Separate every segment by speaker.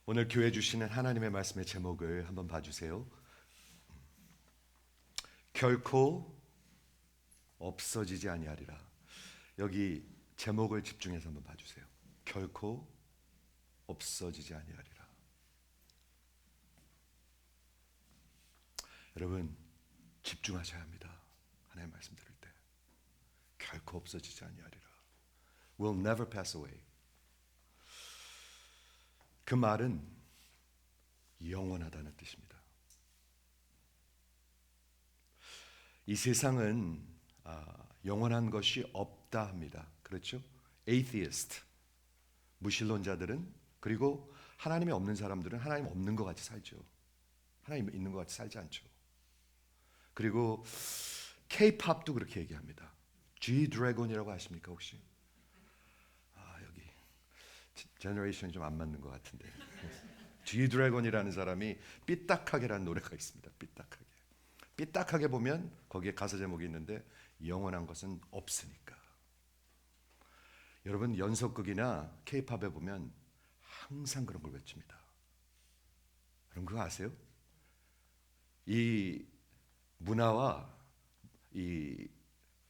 Speaker 1: 오늘 교회 주시는 하나님의 말씀의 제목을 한번 봐주세요. 결코 없어지지 아니하리라. 여기 제목을 집중해서 한번 봐주세요. 결코 없어지지 아니하리라. 여러분 집중하셔야 합니다. 하나님의 말씀 들을 때 결코 없어지지 아니하리라. Will never pass away. 그 말은 영원하다는 뜻입니다. 이 세상은 영원한 것이 없다 합니다. 그렇죠? Atheist, 무신론자들은, 그리고 하나님이 없는 사람들은 하나님 없는 것 같이 살죠. 하나님 있는 것 같이 살지 않죠. 그리고 K-팝도 그렇게 얘기합니다. G-Dragon이라고 아십니까 혹시? 여기 제너레이션이 좀 안 맞는 것 같은데 G-Dragon이라는 사람이 삐딱하게라는 노래가 있습니다. 삐딱하게. 삐딱하게 보면 거기에 가사 제목이 있는데 영원한 것은 없으니까. 여러분 연속극이나 K-팝에 보면 항상 그런 걸 외칩니다. 여러분 그거 아세요? 이 문화와 이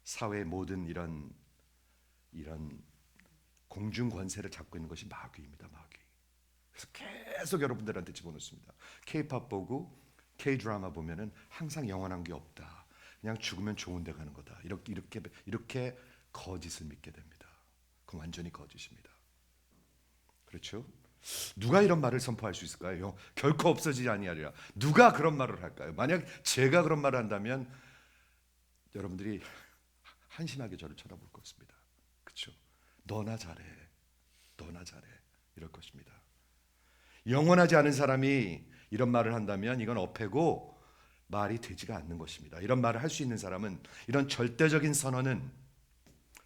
Speaker 1: 사회의 모든 이런 공중 권세를 잡고 있는 것이 마귀입니다. 마귀. 그래서 계속 여러분들한테 집어넣습니다. K-팝 보고 K-드라마 보면은 항상 영원한 게 없다. 그냥 죽으면 좋은 데 가는 거다. 이렇게 거짓을 믿게 됩니다. 그건 완전히 거짓입니다. 그렇죠? 누가 이런 말을 선포할 수 있을까요? 결코 없어지지 아니하리라. 누가 그런 말을 할까요? 만약 제가 그런 말을 한다면 여러분들이 한심하게 저를 쳐다볼 것입니다. 그렇죠? 너나 잘해. 너나 잘해. 이럴 것입니다. 영원하지 않은 사람이 이런 말을 한다면 이건 어폐고 말이 되지가 않는 것입니다. 이런 말을 할 수 있는 사람은, 이런 절대적인 선언은,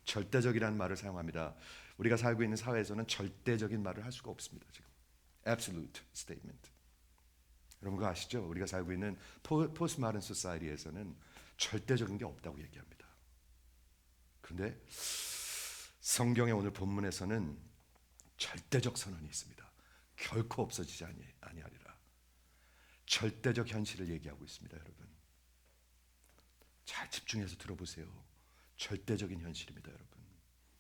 Speaker 1: 절대적이라는 말을 사용합니다. 우리가 살고 있는 사회에서는 절대적인 말을 할 수가 없습니다. 지금 absolute statement. 여러분 그거 아시죠? 우리가 살고 있는 포스트모던 소사이티에서는 절대적인 게 없다고 얘기합니다. 그런데 성경의 오늘 본문에서는 절대적 선언이 있습니다. 결코 없어지지 아니하리라. 절대적 현실을 얘기하고 있습니다. 여러분 잘 집중해서 들어보세요. 절대적인 현실입니다. 여러분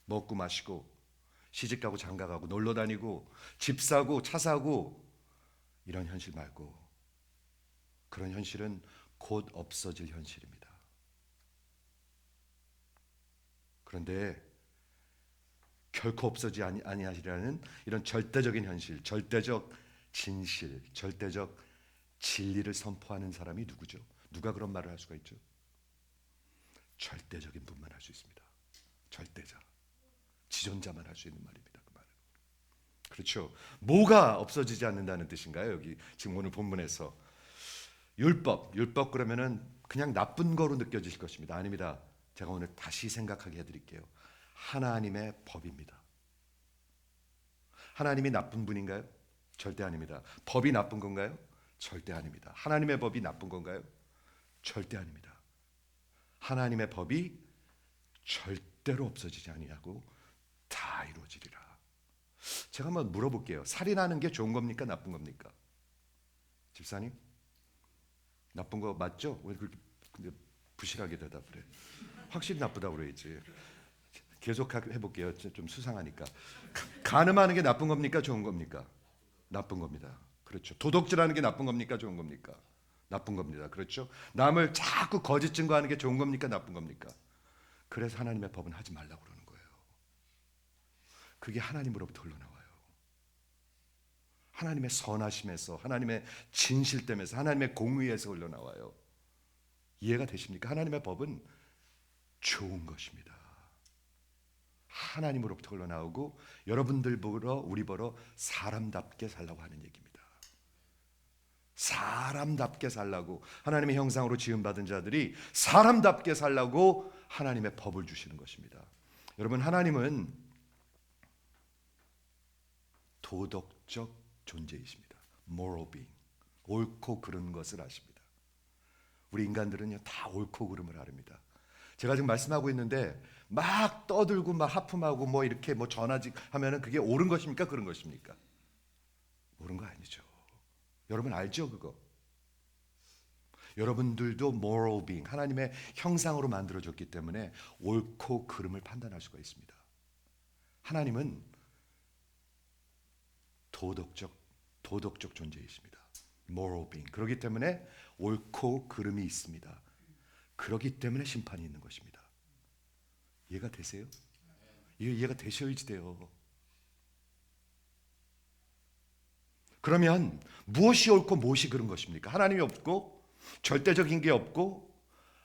Speaker 1: 먹고 마시고 시집가고 장가가고 놀러다니고 집 사고 차 사고 이런 현실 말고, 그런 현실은 곧 없어질 현실입니다. 그런데 결코 없어지지 아니하리라는 이런 절대적인 현실, 절대적 진실, 절대적 진리를 선포하는 사람이 누구죠? 누가 그런 말을 할 수가 있죠? 절대적인 분만 할 수 있습니다. 절대자, 지존자만 할 수 있는 말입니다. 그 말은. 그렇죠? 뭐가 없어지지 않는다는 뜻인가요? 여기 지금 오늘 본문에서 율법 그러면은 그냥 나쁜 거로 느껴질 것입니다. 아닙니다. 제가 오늘 다시 생각하게 해드릴게요. 하나님의 법입니다. 하나님이 나쁜 분인가요? 절대 아닙니다. 법이 나쁜 건가요? 절대 아닙니다. 하나님의 법이 나쁜 건가요? 절대 아닙니다. 하나님의 법이 절대로 없어지지 아니하고 다 이루어지리라. 제가 한번 물어볼게요. 살인하는 게 좋은 겁니까? 나쁜 겁니까? 집사님? 나쁜 거 맞죠? 왜 그렇게 근데 부실하게 대답을 해? 확실히 나쁘다고 그래야지. 계속 해볼게요. 좀 수상하니까. 간음하는 게 나쁜 겁니까? 좋은 겁니까? 나쁜 겁니다. 그렇죠. 도둑질하는 게 나쁜 겁니까? 좋은 겁니까? 나쁜 겁니다. 그렇죠. 남을 자꾸 거짓 증거하는 게 좋은 겁니까? 나쁜 겁니까? 그래서 하나님의 법은 하지 말라고 그러는 거예요. 그게 하나님으로부터 흘러나와요. 하나님의 선하심에서, 하나님의 진실됨에서, 하나님의 공의에서 흘러나와요. 이해가 되십니까? 하나님의 법은 좋은 것입니다. 하나님으로부터 흘러나오고 여러분들 보러, 우리 보러 사람답게 살라고 하는 얘기입니다. 사람답게 살라고, 하나님의 형상으로 지음받은 자들이 사람답게 살라고 하나님의 법을 주시는 것입니다. 여러분 하나님은 도덕적 존재이십니다. moral being. 옳고 그른 것을 아십니다. 우리 인간들은요 다 옳고 그름을 아릅니다. 제가 지금 말씀하고 있는데 막 떠들고 막 하품하고 뭐 이렇게 뭐 전화직 하면은 그게 옳은 것입니까? 그런 것입니까? 옳은 거 아니죠. 여러분 알죠 그거? 여러분들도 moral being, 하나님의 형상으로 만들어졌기 때문에 옳고 그름을 판단할 수가 있습니다. 하나님은 도덕적 존재이십니다. moral being. 그렇기 때문에 옳고 그름이 있습니다. 그렇기 때문에 심판이 있는 것입니다. 이해가 되세요? 이해가 되셔야지 돼요. 그러면 무엇이 옳고 무엇이 그른 것입니까? 하나님이 없고 절대적인 게 없고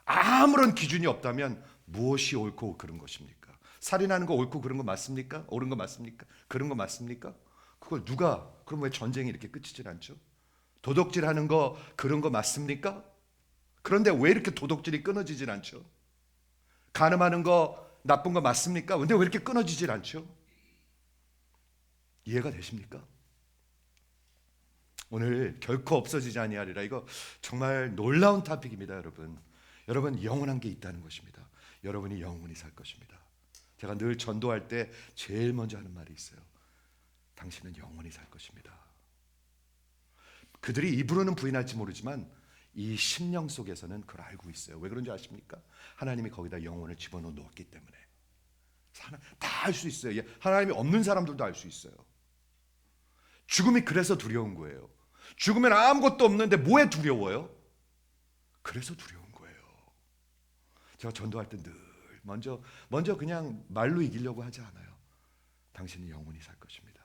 Speaker 1: 아무런 기준이 없다면 무엇이 옳고 그른 것입니까? 살인하는 거 옳고 그른 거 맞습니까? 옳은 거 맞습니까? 그른 거 맞습니까? 그걸 누가, 그럼 왜 전쟁이 이렇게 끝이질 않죠? 도덕질하는 거 그런 거 맞습니까? 그런데 왜 이렇게 도덕질이 끊어지질 않죠? 간음하는 거 나쁜 거 맞습니까? 근데 왜 이렇게 끊어지질 않죠? 이해가 되십니까? 오늘 결코 없어지지 아니하리라. 이거 정말 놀라운 토픽입니다, 여러분. 여러분 영원한 게 있다는 것입니다. 여러분이 영원히 살 것입니다. 제가 늘 전도할 때 제일 먼저 하는 말이 있어요. 당신은 영원히 살 것입니다. 그들이 입으로는 부인할지 모르지만 이 심령 속에서는 그걸 알고 있어요. 왜 그런지 아십니까? 하나님이 거기다 영혼을 집어넣어 놓았기 때문에. 다 알 수 있어요. 하나님이 없는 사람들도 알 수 있어요. 죽음이 그래서 두려운 거예요. 죽으면 아무것도 없는데 뭐에 두려워요? 그래서 두려운 거예요. 제가 전도할 때 늘 먼저 그냥 말로 이기려고 하지 않아요. 당신은 영원히 살 것입니다.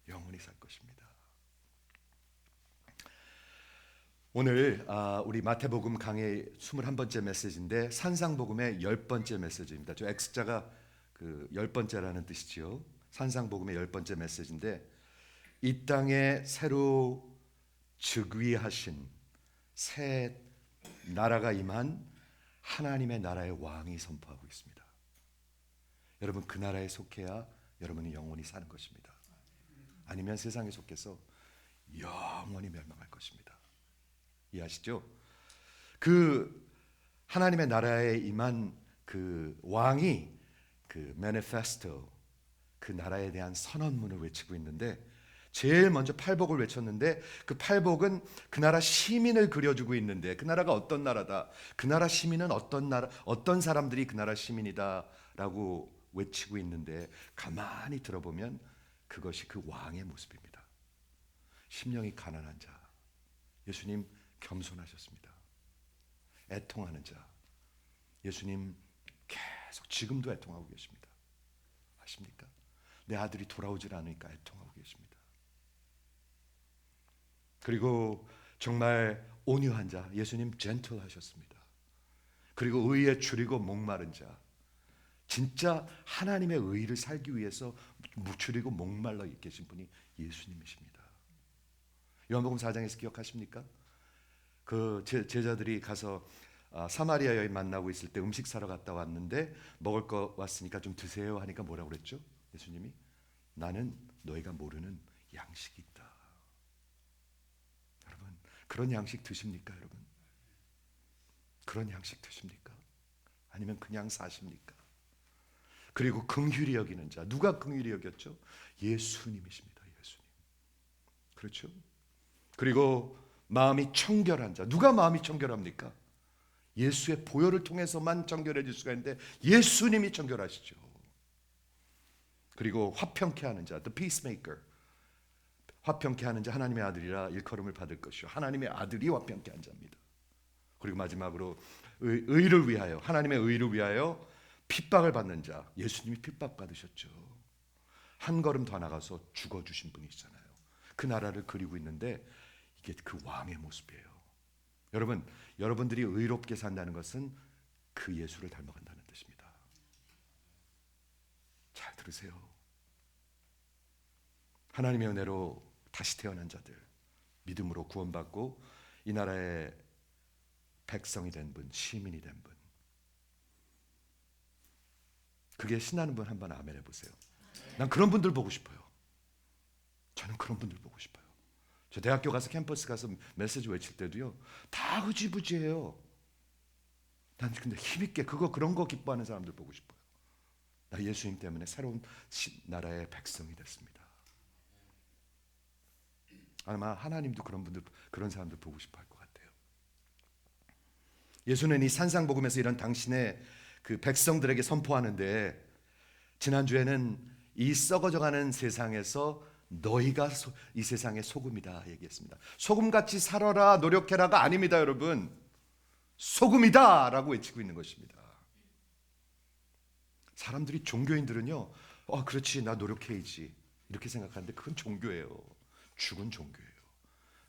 Speaker 1: 영원히 살 것입니다. 오늘 우리 마태복음 강의 21번째 메시지인데 산상복음의 10번째 메시지입니다. 저 X자가 그 10번째라는 뜻이죠. 산상복음의 10번째 메시지인데 이 땅에 새로 즉위하신 새 나라가 임한 하나님의 나라의 왕이 선포하고 있습니다. 여러분 그 나라에 속해야 여러분이 영원히 사는 것입니다. 아니면 세상에 속해서 영원히 멸망할 것입니다. 이해하시죠? 그 하나님의 나라에 임한 그 왕이 그 매니페스토, 그 나라에 대한 선언문을 외치고 있는데 제일 먼저 팔복을 외쳤는데 그 팔복은 그 나라 시민을 그려주고 있는데 그 나라가 어떤 나라다, 그 나라 시민은 어떤 사람들이 그 나라 시민이다라고 외치고 있는데 가만히 들어보면 그것이 그 왕의 모습입니다. 심령이 가난한 자, 예수님 겸손하셨습니다. 애통하는 자, 예수님 계속 지금도 애통하고 계십니다. 아십니까? 내 아들이 돌아오질 않으니까 애통하고 계십니다. 그리고 정말 온유한 자, 예수님 젠틀하셨습니다. 그리고 의에 줄이고 목마른 자, 진짜 하나님의 의를 살기 위해서 줄이고 목말라 계신 분이 예수님이십니다. 요한복음 4장에서 기억하십니까? 그 제자들이 가서 사마리아 여인 만나고 있을 때 음식 사러 갔다 왔는데 먹을 거 왔으니까 좀 드세요 하니까 뭐라고 그랬죠? 예수님이 나는 너희가 모르는 양식이 있다. 여러분 그런 양식 드십니까? 여러분 그런 양식 드십니까? 아니면 그냥 사십니까? 그리고 긍휼히 여기는 자, 누가 긍휼히 여겼죠? 예수님이십니다. 예수님. 그렇죠? 그리고 마음이 청결한 자, 누가 마음이 청결합니까? 예수의 보혈을 통해서만 청결해질 수가 있는데 예수님이 청결하시죠. 그리고 화평케 하는 자, the peacemaker. 화평케 하는 자, 하나님의 아들이라 일컬음을 받을 것이요 하나님의 아들이 화평케 한 자입니다. 그리고 마지막으로 의를 위하여, 하나님의 의를 위하여 핍박을 받는 자, 예수님이 핍박 받으셨죠. 한 걸음 더 나가서 죽어주신 분이시잖아요. 그 나라를 그리고 있는데 이게 그 왕의 모습이에요. 여러분, 여러분들이 의롭게 산다는 것은 그 예수를 닮아간다는 뜻입니다. 잘 들으세요. 하나님의 은혜로 다시 태어난 자들, 믿음으로 구원받고 이 나라의 백성이 된 분, 시민이 된 분, 그게 신나는 분 한번 아멘 해보세요. 난 그런 분들 보고 싶어요. 저는 그런 분들 보고 싶어요. 저 대학교 가서 캠퍼스 가서 메시지 외칠 때도요 다 흐지부지해요. 난 근데 힘있게 그런 거 기뻐하는 사람들 보고 싶어요. 나 예수님 때문에 새로운 나라의 백성이 됐습니다. 아마 하나님도 그런 사람들 보고 싶어 할 것 같아요. 예수는 이 산상복음에서 이런 당신의 그 백성들에게 선포하는데, 지난주에는 이 썩어져가는 세상에서 너희가 이 세상의 소금이다 얘기했습니다. 소금같이 살아라, 노력해라가 아닙니다, 여러분. 소금이다 라고 외치고 있는 것입니다. 사람들이, 종교인들은요, 그렇지, 나 노력해야지 이렇게 생각하는데 그건 종교예요. 죽은 종교예요.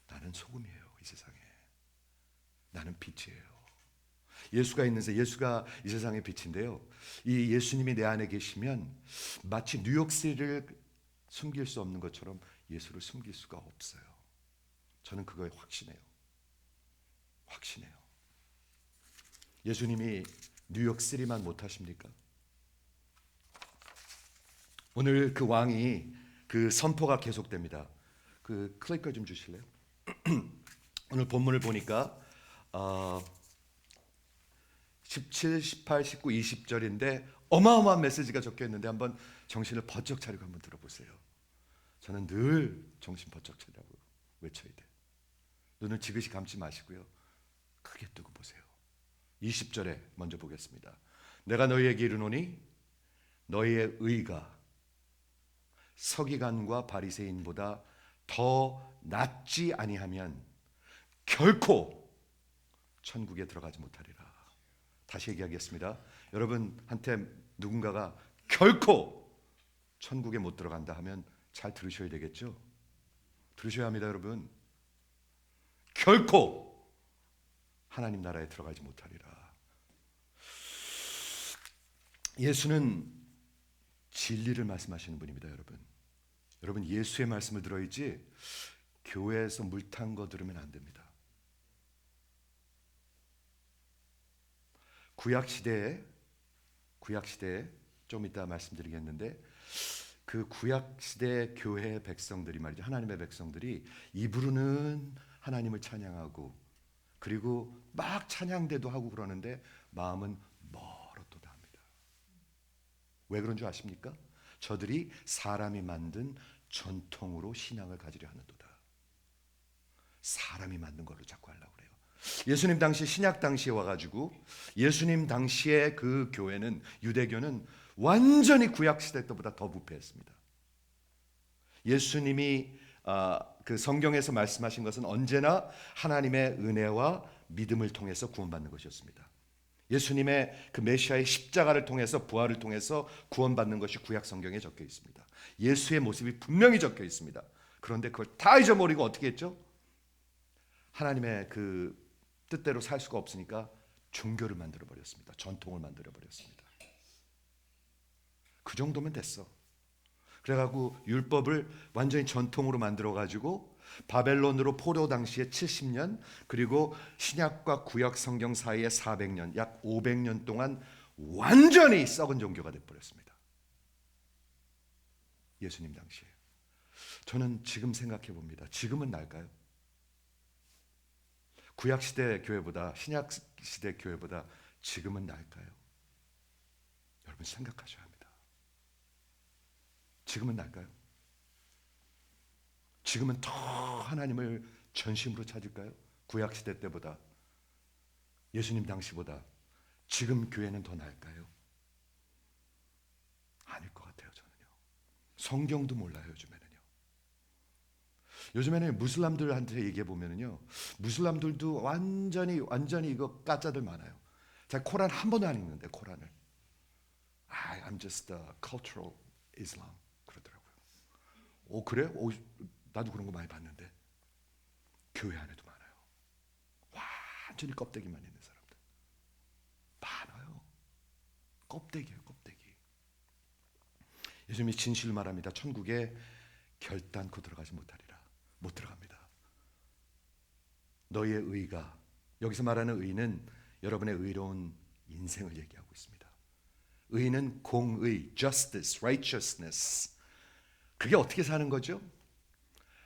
Speaker 1: 나는 소금이에요, 이 세상에. 나는 빛이에요. 예수가 이 세상의 빛인데요, 이 예수님이 내 안에 계시면 마치 뉴욕시를 숨길 수 없는 것처럼 예수를 숨길 수가 없어요. 저는 그거에 확신해요. 예수님이 뉴욕시리만 못하십니까? 오늘 그 왕이, 그 선포가 계속됩니다. 그 클리커 좀 주실래요? 오늘 본문을 보니까 17, 18, 19, 20절인데 어마어마한 메시지가 적혀 있는데 한번 정신을 번쩍 차리고 한번 들어보세요. 저는 늘 정신 번쩍 차리라고 외쳐야 돼. 눈을 지그시 감지 마시고요, 크게 뜨고 보세요. 20절에 먼저 보겠습니다. 내가 너희에게 이르노니 너희의 의가 서기관과 바리새인보다 더 낫지 아니하면 결코 천국에 들어가지 못하리라. 다시 얘기하겠습니다. 여러분한테 누군가가 결코 천국에 못 들어간다 하면 잘 들으셔야 되겠죠? 들으셔야 합니다, 여러분. 결코 하나님 나라에 들어가지 못하리라. 예수는 진리를 말씀하시는 분입니다, 여러분. 여러분, 예수의 말씀을 들어야지 교회에서 물 탄 거 들으면 안 됩니다. 구약 시대에 좀 이따 말씀드리겠는데, 그 구약 시대 교회의 백성들이 말이죠, 하나님의 백성들이 입으로는 하나님을 찬양하고 그리고 막 찬양대도 하고 그러는데 마음은 멀었도다 합니다. 왜 그런 줄 아십니까? 저들이 사람이 만든 전통으로 신앙을 가지려 하는도다. 사람이 만든 걸로 자꾸 하려고 그래요. 예수님 당시, 신약 당시에 와가지고 예수님 당시에 그 교회는, 유대교는 완전히 구약 시대 때보다 더 부패했습니다. 예수님이 그 성경에서 말씀하신 것은 언제나 하나님의 은혜와 믿음을 통해서 구원받는 것이었습니다. 예수님의 그 메시아의 십자가를 통해서, 부활을 통해서 구원받는 것이 구약 성경에 적혀 있습니다. 예수의 모습이 분명히 적혀 있습니다. 그런데 그걸 다 잊어버리고 어떻게 했죠? 하나님의 그 뜻대로 살 수가 없으니까 종교를 만들어 버렸습니다. 전통을 만들어 버렸습니다. 그 정도면 됐어. 그래가지고 율법을 완전히 전통으로 만들어가지고 바벨론으로 포로 당시에 70년, 그리고 신약과 구약 성경 사이에 400년, 약 500년 동안 완전히 썩은 종교가 돼버렸습니다. 예수님 당시에. 저는 지금 생각해 봅니다. 지금은 나을까요? 구약 시대 교회보다, 신약 시대 교회보다 지금은 나을까요? 여러분 생각하셔야 합니다. 지금은 나을까요? 지금은 더 하나님을 전심으로 찾을까요? 구약 시대 때보다, 예수님 당시보다 지금 교회는 더 나을까요? 아닐 것 같아요, 저는요. 성경도 몰라요, 요즘에는 무슬람들한테 얘기해 보면은요, 무슬람들도 완전히 이거 가짜들 많아요. 제가 코란 한 번도 안 읽는데, 코란을 I'm just a cultural Islam 그러더라고요. 오, 그래? 오, 나도 그런 거 많이 봤는데 교회 안에도 많아요. 완전히 껍데기만 있는 사람들 많아요. 껍데기예요, 껍데기. 예수님이 진실을 말합니다. 천국에 결단코 들어가지 못하리라. 못 들어갑니다. 너희의 의가, 여기서 말하는 의는 여러분의 의로운 인생을 얘기하고 있습니다. 의는 공의, justice, righteousness. 그게 어떻게 사는 거죠?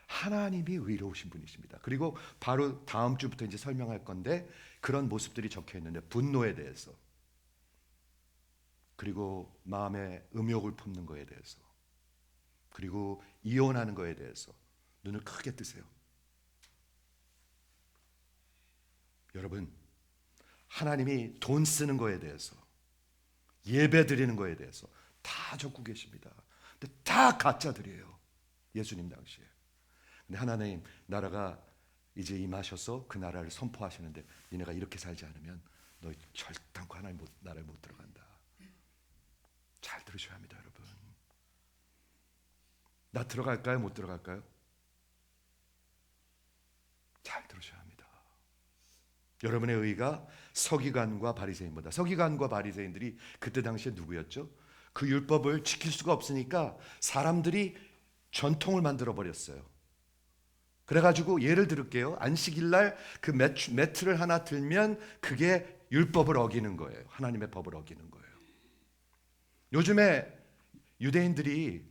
Speaker 1: 하나님이 의로우신 분이십니다. 그리고 바로 다음 주부터 이제 설명할 건데, 그런 모습들이 적혀 있는데, 분노에 대해서, 그리고 마음에 음욕을 품는 거에 대해서, 그리고 이혼하는 거에 대해서, 눈을 크게 뜨세요. 여러분, 하나님이 돈 쓰는 거에 대해서, 예배 드리는 거에 대해서 다 적고 계십니다. 근데 다 가짜들이에요. 예수님 당시에. 근데 하나님 나라가 이제 임하셔서 그 나라를 선포하시는데 니네가 이렇게 살지 않으면 너 절단코 하나님 나라에 못 들어간다. 잘 들으셔야 합니다, 여러분. 나 들어갈까요? 못 들어갈까요? 잘 들으셔야 합니다. 여러분의 의가 서기관과 바리새인보다, 서기관과 바리새인들이 그때 당시에 누구였죠? 그 율법을 지킬 수가 없으니까 사람들이 전통을 만들어 버렸어요. 그래가지고 예를 들을게요. 안식일날 그 매트를 하나 들면 그게 율법을 어기는 거예요. 하나님의 법을 어기는 거예요. 요즘에 유대인들이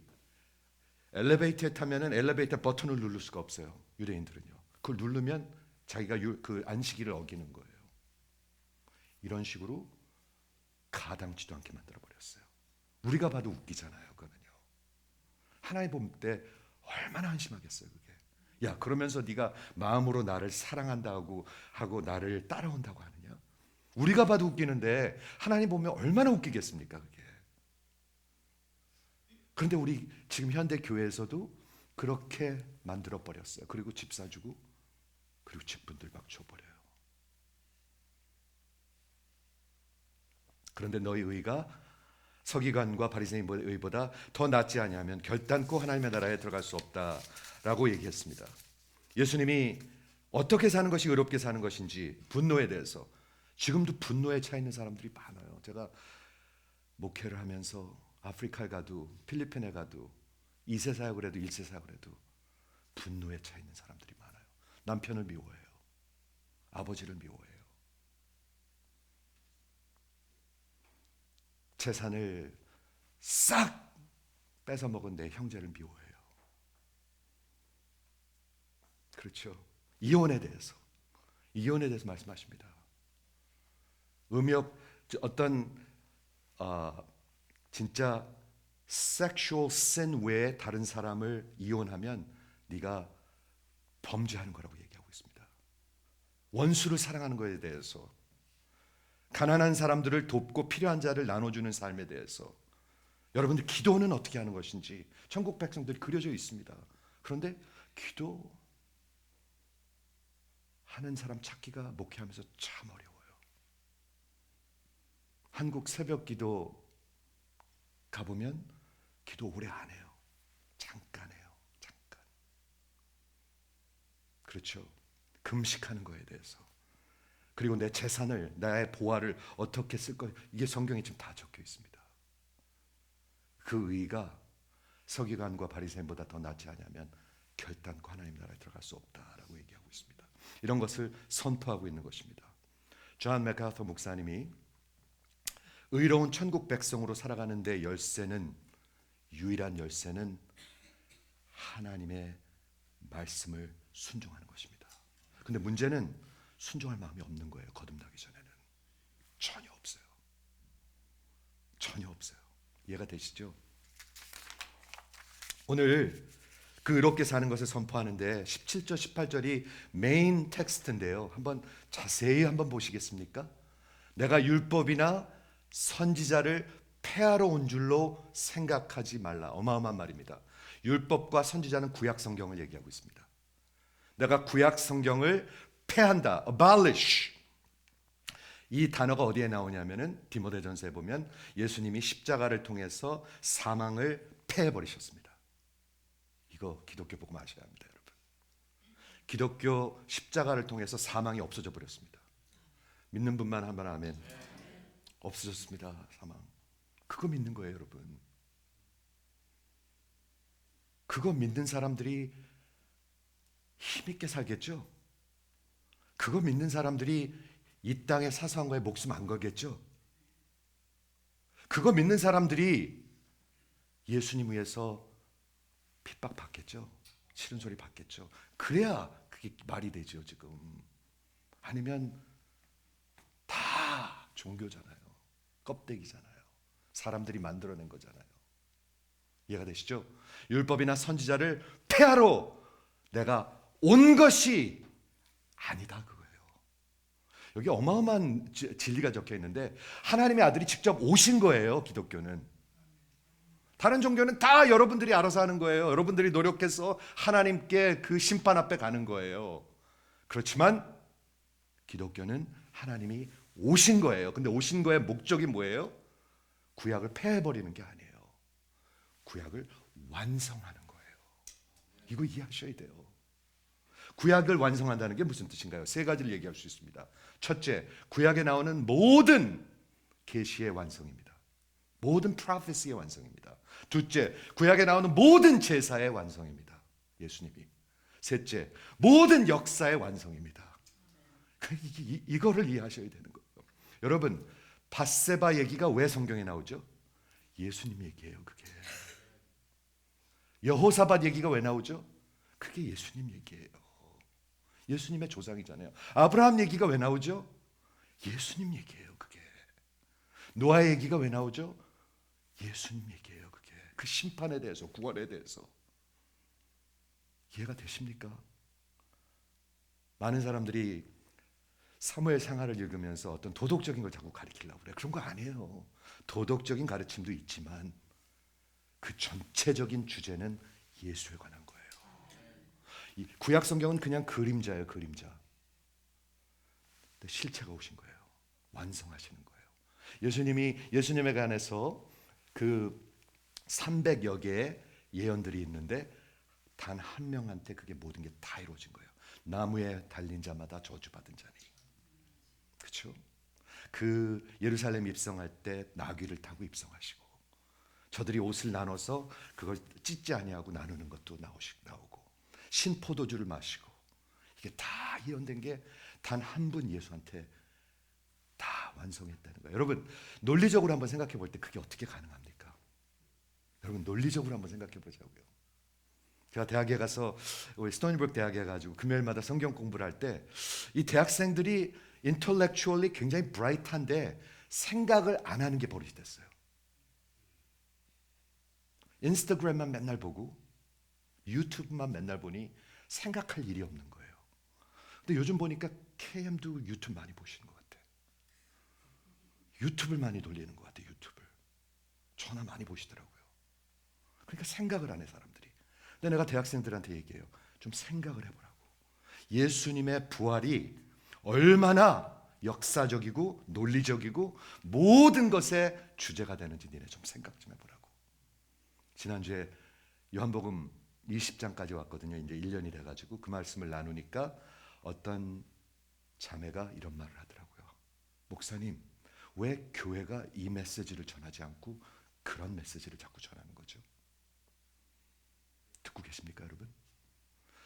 Speaker 1: 엘리베이터에 타면은 엘리베이터 버튼을 누를 수가 없어요. 유대인들은요. 그걸 누르면 자기가 그 안식일을 어기는 거예요. 이런 식으로 가당치도 않게 만들어 버렸어요. 우리가 봐도 웃기잖아요. 그거는요. 하나님 볼 때 얼마나 한심하겠어요. 그게. 야, 그러면서 네가 마음으로 나를 사랑한다고 하고 나를 따라온다고 하느냐? 우리가 봐도 웃기는데 하나님 보면 얼마나 웃기겠습니까? 그게. 그런데 우리 지금 현대 교회에서도 그렇게 만들어 버렸어요. 그리고 집 사주고 그리고 직분들 막 줘버려요. 그런데 너희 의가 서기관과 바리새인의 의보다 더 낫지 아니하면 결단코 하나님의 나라에 들어갈 수 없다라고 얘기했습니다. 예수님이 어떻게 사는 것이 의롭게 사는 것인지 분노에 대해서, 지금도 분노에 차 있는 사람들이 많아요. 제가 목회를 하면서 아프리카에 가도 필리핀에 가도 2세 사역을 해도 1세 사역을 해도 분노에 차 있는 사람들이 많아요. 남편을 미워해요. 아버지를 미워해요. 재산을 싹 뺏어 먹은 내 형제를 미워해요. 그렇죠. 이혼에 대해서 말씀하십니다. 음욕, 어떤 진짜 sexual sin 외에 다른 사람을 이혼하면 네가 범죄하는 거라고 얘기하고 있습니다. 원수를 사랑하는 것에 대해서, 가난한 사람들을 돕고 필요한 자를 나눠주는 삶에 대해서, 여러분들 기도는 어떻게 하는 것인지 천국 백성들이 그려져 있습니다. 그런데 기도 하는 사람 찾기가 목회하면서 참 어려워요. 한국 새벽 기도 가보면 기도 오래 안 해요. 잠깐 해요. 잠깐. 그렇죠. 금식하는 거에 대해서. 그리고 내 재산을, 나의 보화를 어떻게 쓸 거, 이게 성경에 지금 다 적혀 있습니다. 그 의가 서기관과 바리새인보다 더 낫지 않냐면 결단코 하나님 나라에 들어갈 수 없다라고 얘기하고 있습니다. 이런 것을 선포하고 있는 것입니다. 존 맥아터 목사님이 의로운 천국 백성으로 살아가는 데 유일한 열쇠는 하나님의 말씀을 순종하는 것입니다. 근데 문제는 순종할 마음이 없는 거예요. 거듭나기 전에는 전혀 없어요. 전혀 없어요. 이해가 되시죠? 오늘 그 의롭게 사는 것을 선포하는데 17절 18절이 메인 텍스트인데요. 한번 자세히 한번 보시겠습니까? 내가 율법이나 선지자를 폐하러 온 줄로 생각하지 말라. 어마어마한 말입니다. 율법과 선지자는 구약 성경을 얘기하고 있습니다. 내가 구약 성경을 폐한다. abolish. 이 단어가 어디에 나오냐면은 디모데전서에 보면 예수님이 십자가를 통해서 사망을 폐해 버리셨습니다. 이거 기독교 보고 아셔야 합니다, 여러분. 기독교 십자가를 통해서 사망이 없어져 버렸습니다. 믿는 분만 한번 아멘. 없어졌습니다, 사망. 그거 믿는 거예요, 여러분. 그거 믿는 사람들이 힘있게 살겠죠? 그거 믿는 사람들이 이 땅의 사소한 거에 목숨 안 걸겠죠? 그거 믿는 사람들이 예수님 위해서 핍박 받겠죠? 싫은 소리 받겠죠? 그래야 그게 말이 되죠, 지금. 아니면 다 종교잖아요. 껍데기잖아요. 사람들이 만들어낸 거잖아요. 이해가 되시죠? 율법이나 선지자를 폐하러 내가 온 것이 아니다 그거예요. 여기 어마어마한 진리가 적혀 있는데 하나님의 아들이 직접 오신 거예요. 기독교는. 다른 종교는 다 여러분들이 알아서 하는 거예요. 여러분들이 노력해서 하나님께 그 심판 앞에 가는 거예요. 그렇지만 기독교는 하나님이 오신 거예요. 근데 오신 거의 목적이 뭐예요? 구약을 폐해버리는 게 아니에요. 구약을 완성하는 거예요. 이거 이해하셔야 돼요. 구약을 완성한다는 게 무슨 뜻인가요? 세 가지를 얘기할 수 있습니다. 첫째, 구약에 나오는 모든 계시의 완성입니다. 모든 프로페시의 완성입니다. 둘째, 구약에 나오는 모든 제사의 완성입니다. 예수님이. 셋째, 모든 역사의 완성입니다. 이거를 이해하셔야 되는 거예요. 여러분, 밧세바 얘기가 왜 성경에 나오죠? 예수님 얘기예요. 그게. 여호사밧 얘기가 왜 나오죠? 그게 예수님 얘기예요. 예수님의 조상이잖아요. 아브라함 얘기가 왜 나오죠? 예수님 얘기예요. 그게. 노아 얘기가 왜 나오죠? 예수님 얘기예요. 그게. 그 심판에 대해서, 구원에 대해서. 이해가 되십니까? 많은 사람들이 사무엘 상하를 읽으면서 어떤 도덕적인 걸 자꾸 가르치려고 그래요. 그런 거 아니에요. 도덕적인 가르침도 있지만 그 전체적인 주제는 예수에 관한 거예요. 이 구약 성경은 그냥 그림자예요. 그림자. 근데 실체가 오신 거예요. 완성하시는 거예요. 예수님에 관해서 그 300여 개의 예언들이 있는데 단 한 명한테 그게 모든 게 다 이루어진 거예요. 나무에 달린 자마다 저주받은 자니. 그렇죠? 그 예루살렘 입성할 때 나귀를 타고 입성하시고 저들이 옷을 나눠서 그걸 찢지 아니하고 나누는 것도 나오고 신포도주를 마시고 이게 다 예언된 게 단 한 분 예수한테 다 완성했다는 거예요. 여러분 논리적으로 한번 생각해 볼 때 그게 어떻게 가능합니까? 여러분 논리적으로 한번 생각해 보자고요. 제가 대학에 가서 우리 스토니브룩 대학에 가지고 금요일마다 성경 공부를 할 때 이 대학생들이 intellectually 굉장히 bright한데 생각을 안 하는 게 버릇이 됐어요. 인스타그램만 맨날 보고 유튜브만 맨날 보니 생각할 일이 없는 거예요. 근데 요즘 보니까 KM도 유튜브 많이 보시는 것 같아요. 유튜브를 많이 돌리는 것 같아요. 유튜브를. 전화 많이 보시더라고요. 그러니까 생각을 안 해 사람들이. 근데 내가 대학생들한테 얘기해요. 좀 생각을 해보라고. 예수님의 부활이 얼마나 역사적이고 논리적이고 모든 것의 주제가 되는지 니네 좀 생각 좀 해보라고. 지난주에 요한복음 20장까지 왔거든요. 이제 1년이 돼가지고 그 말씀을 나누니까 어떤 자매가 이런 말을 하더라고요. 목사님, 왜 교회가 이 메시지를 전하지 않고 그런 메시지를 자꾸 전하는 거죠? 듣고 계십니까, 여러분?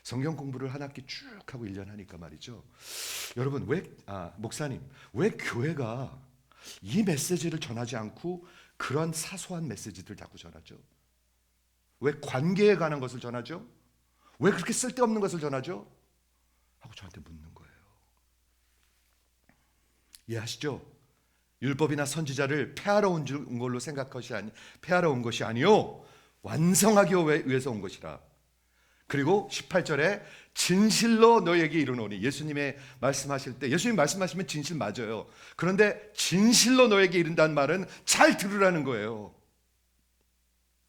Speaker 1: 성경 공부를 한 학기 쭉 하고 1년 하니까 말이죠. 여러분 목사님, 왜 교회가 이 메시지를 전하지 않고 그런 사소한 메시지들을 자꾸 전하죠? 왜 관계에 관한 것을 전하죠? 왜 그렇게 쓸데없는 것을 전하죠? 하고 저한테 묻는 거예요. 이해하시죠? 율법이나 선지자를 폐하러 온 걸로 폐하러 온 것이 아니요 완성하기 위해서 온 것이라. 그리고 18절에 진실로 너에게 이르노니. 예수님의 말씀하실 때 예수님 말씀하시면 진실 맞아요. 그런데 진실로 너에게 이른다는 말은 잘 들으라는 거예요.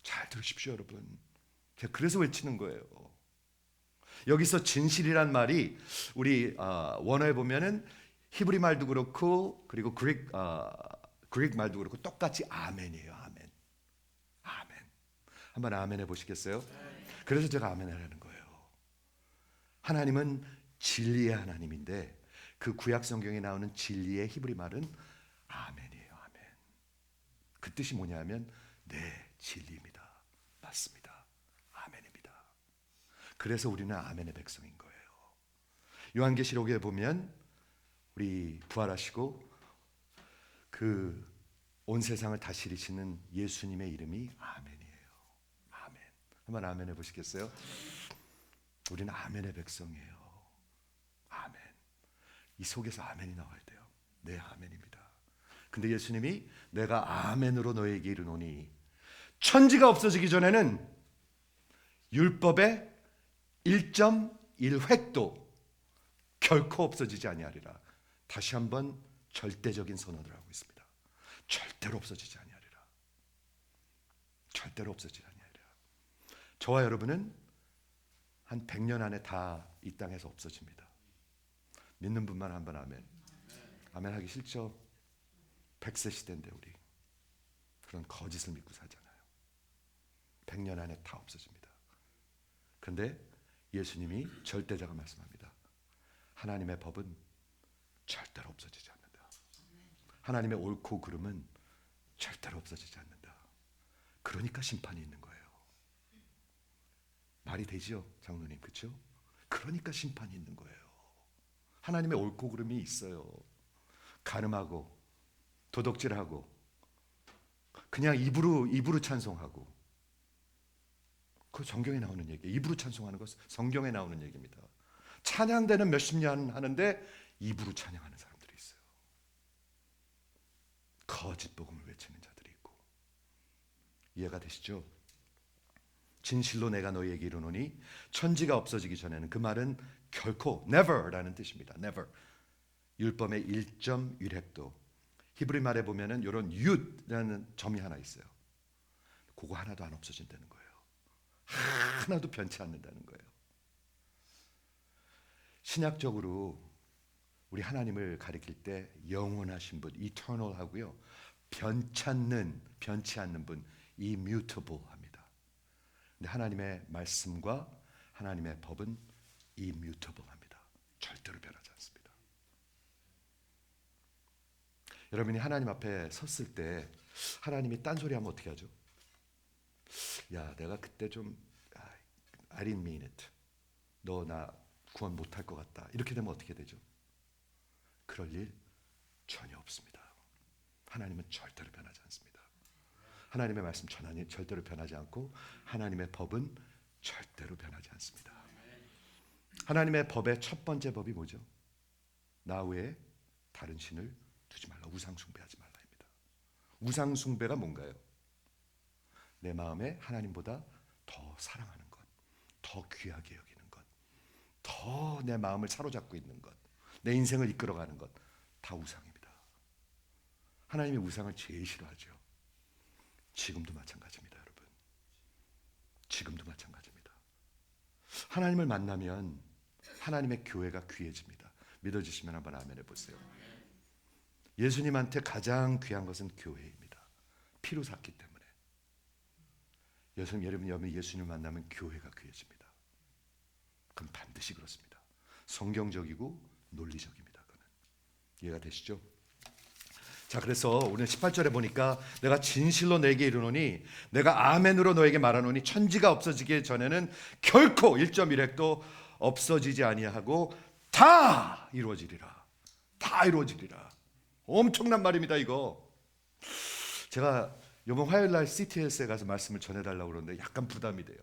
Speaker 1: 잘 들으십시오 여러분. 제가 그래서 외치는 거예요. 여기서 진실이란 말이 우리 원어에 보면은 히브리 말도 그렇고 그리고 그릭 말도 그렇고 똑같이 아멘이에요. 아멘. 아멘. 한번 아멘 해보시겠어요? 그래서 제가 아멘 하라는 거예요. 하나님은 진리의 하나님인데 그 구약 성경에 나오는 진리의 히브리 말은 아멘이에요. 아멘. 그 뜻이 뭐냐면 네, 진리입니다. 맞습니다. 아멘입니다. 그래서 우리는 아멘의 백성인 거예요. 요한계시록에 보면 우리 부활하시고 그 온 세상을 다스리시는 예수님의 이름이 아멘이에요. 아멘. 한번 아멘 해보시겠어요? 우리는 아멘의 백성이에요. 아멘. 이 속에서 아멘이 나와야 돼요. 네, 아멘입니다. 근데 예수님이 내가 아멘으로 너에게 이르노니 천지가 없어지기 전에는 율법의 1.1획도 결코 없어지지 아니하리라. 다시 한번 절대적인 선언을 하고 있습니다. 절대로 없어지지 아니하리라. 절대로 없어지지 아니하리라. 저와 여러분은 한 100년 안에 다 이 땅에서 없어집니다. 믿는 분만 한번 아멘. 아멘 하기 싫죠? 100세 시대인데 우리 그런 거짓을 믿고 살잖아요. 100년 안에 다 없어집니다. 그런데 예수님이 절대자가 말씀합니다. 하나님의 법은 절대로 없어지지 않는다. 하나님의 옳고 그름은 절대로 없어지지 않는다. 그러니까 심판이 있는 거예요. 말이 되지요, 장로님, 그렇죠? 그러니까 심판이 있는 거예요. 하나님의 옳고 그름이 있어요. 간음하고 도둑질하고 그냥 입으로 찬송하고, 그 성경에 나오는 얘기예요. 입으로 찬송하는 것 성경에 나오는 얘기입니다. 찬양대는 몇십 년 하는데 입으로 찬양하는 사람들이 있어요. 거짓 복음을 외치는 자들이 있고. 이해가 되시죠? 진실로 내가 너희에게 이르노니 천지가 없어지기 전에는, 그 말은 결코 never라는 뜻입니다. never. 율법의 1.1획도. 히브리 말에 보면은 이런 윷이라는 점이 하나 있어요. 그거 하나도 안 없어진다는 거예요. 하나도 변치 않는다는 거예요. 신약적으로 우리 하나님을 가리킬 때 영원하신 분, eternal 하고요. 변치 않는 분, immutable 합니다. 근데 하나님의 말씀과 하나님의 법은 immutable 합니다. 절대로 변하지 않습니다. 여러분이 하나님 앞에 섰을 때 하나님이 딴소리하면 어떻게 하죠? 야, 내가 그때 좀 I didn't mean it. 너 나 구원 못할 것 같다. 이렇게 되면 어떻게 되죠? 그럴 일 전혀 없습니다. 하나님은 절대로 변하지 않습니다. 하나님의 말씀 절대로 변하지 않고 하나님의 법은 절대로 변하지 않습니다. 하나님의 법의 첫 번째 법이 뭐죠? 나 외에 다른 신을 두지 말라. 우상 숭배하지 말라입니다. 우상 숭배가 뭔가요? 내 마음에 하나님보다 더 사랑하는 것, 더 귀하게 여기는 것, 더 내 마음을 사로잡고 있는 것, 내 인생을 이끌어가는 것, 다 우상입니다. 하나님이 우상을 제일 싫어하죠. 지금도 마찬가지입니다, 여러분. 지금도 마찬가지입니다. 하나님을 만나면 하나님의 교회가 귀해집니다. 믿어지시면 한번 아멘 해보세요. 예수님한테 가장 귀한 것은 교회입니다. 피로 샀기 때문에. 여러분 예수님을 만나면 교회가 귀해집니다. 그건 반드시 그렇습니다. 성경적이고 논리적입니다. 그건. 이해가 되시죠? 자, 그래서 오늘 18절에 보니까 내가 진실로 내게 이르노니 내가 아멘으로 너에게 말하노니 천지가 없어지기 전에는 결코 1.1획도 없어지지 아니하고 다 이루어지리라. 다 이루어지리라. 엄청난 말입니다, 이거. 제가 이번 화요일 날 CTS에 가서 말씀을 전해달라고 그러는데 약간 부담이 돼요.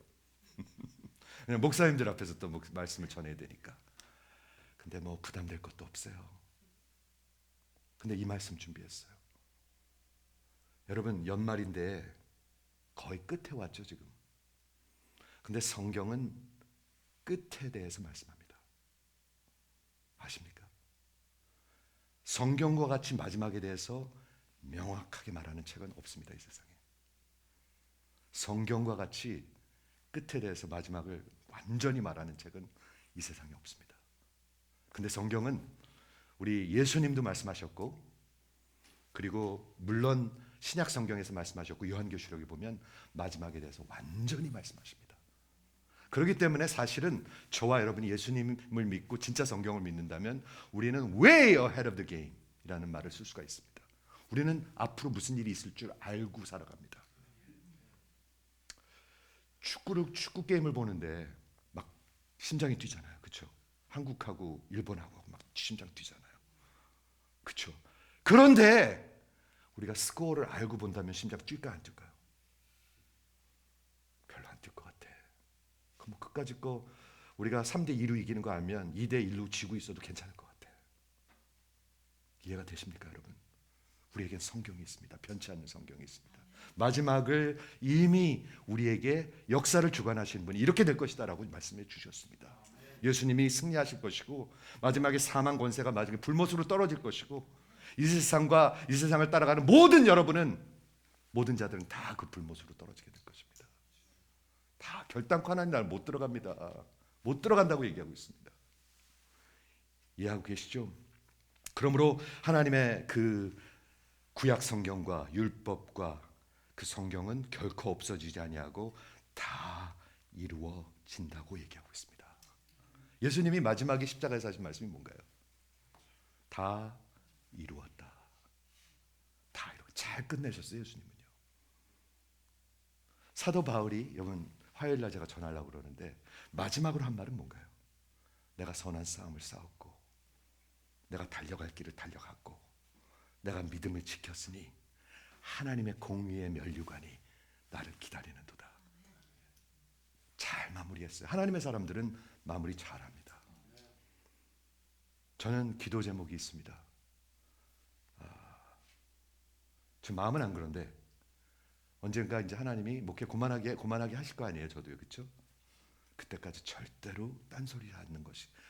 Speaker 1: 목사님들 앞에서 또 말씀을 전해야 되니까. 근데 뭐 부담될 것도 없어요. 근데 이 말씀 준비했어요. 여러분, 연말인데 거의 끝에 왔죠, 지금. 근데 성경은 끝에 대해서 말씀합니다. 아십니까? 성경과 같이 마지막에 대해서 명확하게 말하는 책은 없습니다, 이 세상에. 성경과 같이 끝에 대해서 마지막을 완전히 말하는 책은 이 세상에 없습니다. 근데 성경은 우리 예수님도 말씀하셨고, 그리고 물론 신약 성경에서 말씀하셨고, 요한계시록에 보면 마지막에 대해서 완전히 말씀하십니다. 그렇기 때문에 사실은 저와 여러분이 예수님을 믿고 진짜 성경을 믿는다면 우리는 way ahead of the game 이라는 말을 쓸 수가 있습니다. 우리는 앞으로 무슨 일이 있을 줄 알고 살아갑니다. 축구 게임을 보는데 막 심장이 뛰잖아요. 그렇죠? 한국하고 일본하고 막 심장 뛰잖아요. 그렇죠? 그런데 우리가 스코어를 알고 본다면 심장 뛸까 안 뛸까요? 별로 안 뛸 것 같아. 그럼 뭐 끝까지 거 우리가 3대2로 이기는 거 알면 2대1로 지고 있어도 괜찮을 것 같아. 이해가 되십니까, 여러분? 우리에겐 성경이 있습니다. 변치 않는 성경이 있습니다. 마지막을 이미 우리에게 역사를 주관하신 분이 이렇게 될 것이다라고 말씀해 주셨습니다. 예수님이 승리하실 것이고 마지막에 사망 권세가 마지막에 불못으로 떨어질 것이고 이 세상과 이 세상을 따라가는 모든 자들은 다 그 불못으로 떨어지게 될 것입니다. 다 결단코 하나님 나라 못 들어갑니다. 못 들어간다고 얘기하고 있습니다. 이해하고 계시죠? 그러므로 하나님의 그 구약 성경과 율법과 그 성경은 결코 없어지지 아니하고 다 이루어진다고 얘기하고 있습니다. 예수님이 마지막에 십자가에서 하신 말씀이 뭔가요? 다 이루었다. 잘 끝내셨어요. 예수님은요. 사도 바울이 여러분 화요일 날 제가 전하려고 그러는데 마지막으로 한 말은 뭔가요? 내가 선한 싸움을 싸웠고 내가 달려갈 길을 달려갔고 내가 믿음을 지켰으니 하나님의 공의의 면류관이 나를 기다리는도다. 잘 마무리했어요. 하나님의 사람들은 마무리 잘합니다. 저는 기도 제목이 있습니다. 제 마음은 안 그런데 언젠가 이제 하나님이 목회 고만하게 하실 거 아니에요. 저도요, 그렇죠? 그때까지 절대로 딴소리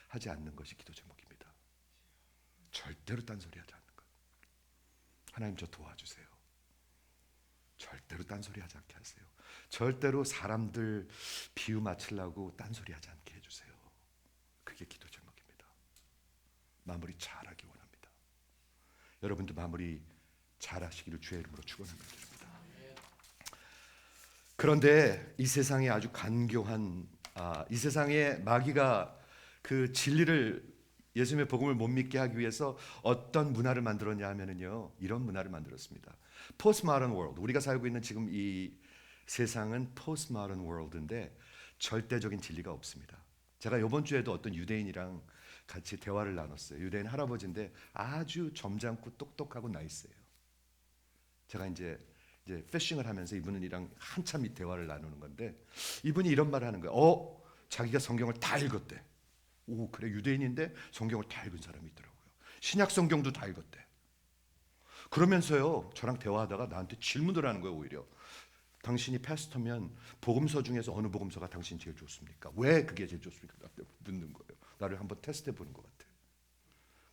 Speaker 1: 하지 않는 것이 기도 제목입니다. 절대로 딴소리 하지 않는 것. 하나님 저 도와주세요. 절대로 딴소리 하지 않게 하세요. 절대로 사람들 비유 맞추려고 딴소리 하지 않게 해주세요. 그게 기도 제목입니다. 마무리 잘하기 원합니다. 여러분도 마무리 잘하시기를 주의 이름으로 축원합니다. 그런데 이 세상에 아주 간교한 이 세상에 마귀가 그 진리를 예수님의 복음을 못 믿게 하기 위해서 어떤 문화를 만들었냐 하면은요, 이런 문화를 만들었습니다. 포스트모던 월드. 우리가 살고 있는 지금 이 세상은 포스트모던 월드인데 절대적인 진리가 없습니다. 제가 이번 주에도 어떤 유대인이랑 같이 대화를 나눴어요. 유대인 할아버지인데 아주 점잖고 똑똑하고 나이스해요. 제가 이제 패싱을 하면서 이분이랑 한참 이 대화를 나누는 건데 이분이 이런 말을 하는 거예요. 자기가 성경을 다 읽었대. 오, 그래, 유대인인데 성경을 다 읽은 사람이 있더라고요. 신약 성경도 다 읽었대. 그러면서요, 저랑 대화하다가 나한테 질문을 하는 거예요. 오히려 당신이 패스터면 복음서 중에서 어느 복음서가 당신 제일 좋습니까? 왜 그게 제일 좋습니까? 나한테 묻는 거예요. 나를 한번 테스트해 보는 것 같아.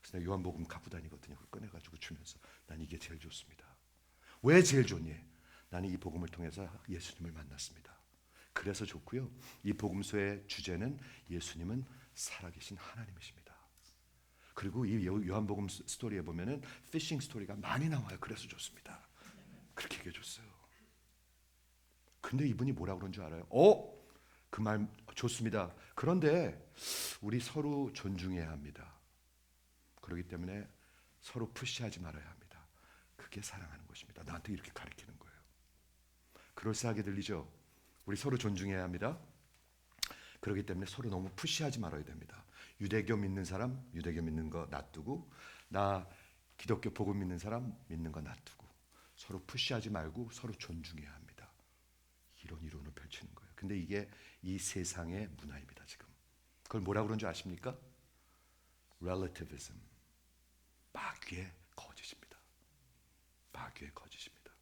Speaker 1: 그래서 내가 요한복음 갖고 다니거든요. 그걸 꺼내가지고 주면서 난 이게 제일 좋습니다. 왜 제일 좋니? 나는 이 복음을 통해서 예수님을 만났습니다. 그래서 좋고요. 이 복음서의 주제는 예수님은 살아계신 하나님이십니다. 그리고 이 요한복음 스토리에 보면은 피싱 스토리가 많이 나와요. 그래서 좋습니다. 그렇게 얘기해 줬어요. 근데 이분이 뭐라고 그런 줄 알아요? 그 말 좋습니다. 그런데 우리 서로 존중해야 합니다. 그렇기 때문에 서로 푸시하지 말아야 합니다. 그게 사랑하는 것입니다. 나한테 이렇게 가르치는 거예요. 그럴싸하게 들리죠? 우리 서로 존중해야 합니다. 그렇기 때문에 서로 너무 푸시하지 말아야 됩니다. 유대교 믿는 사람 유대교 믿는 거 놔두고 나 기독교 복음 믿는 사람 믿는 거 놔두고 서로 푸시하지 말고 서로 존중해야 합니다. 이런 이론을 펼치는 거예요. 근데 이게 이 세상의 문화입니다. 지금 그걸 뭐라고 그런 줄 아십니까? relativism. 마귀의 거짓입니다. 마귀의 거짓입니다.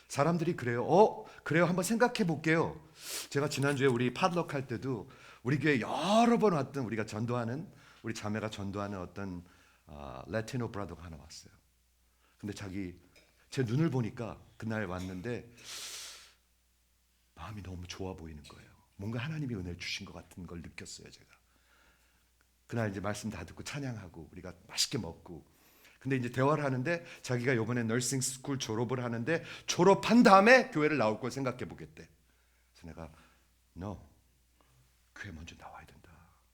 Speaker 1: 사람들이 그래요. 그래요. 한번 생각해 볼게요. 제가 지난주에 우리 팟럭 할 때도 우리 교회 여러 번 왔던 우리가 전도하는 우리 자매가 전도하는 어떤 라티노 브라더가 하나 왔어요. 근데 제 눈을 보니까 그날 왔는데 마음이 너무 좋아 보이는 거예요. 뭔가 하나님이 은혜를 주신 것 같은 걸 느꼈어요. 제가 그날 이제 말씀 다 듣고 찬양하고 우리가 맛있게 먹고 근데 이제 대화를 하는데 자기가 이번에 너싱 스쿨 졸업을 하는데 졸업한 다음에 교회를 나올 걸 생각해 보겠대. 그래서 내가 No, 교회 먼저 나와야 된다.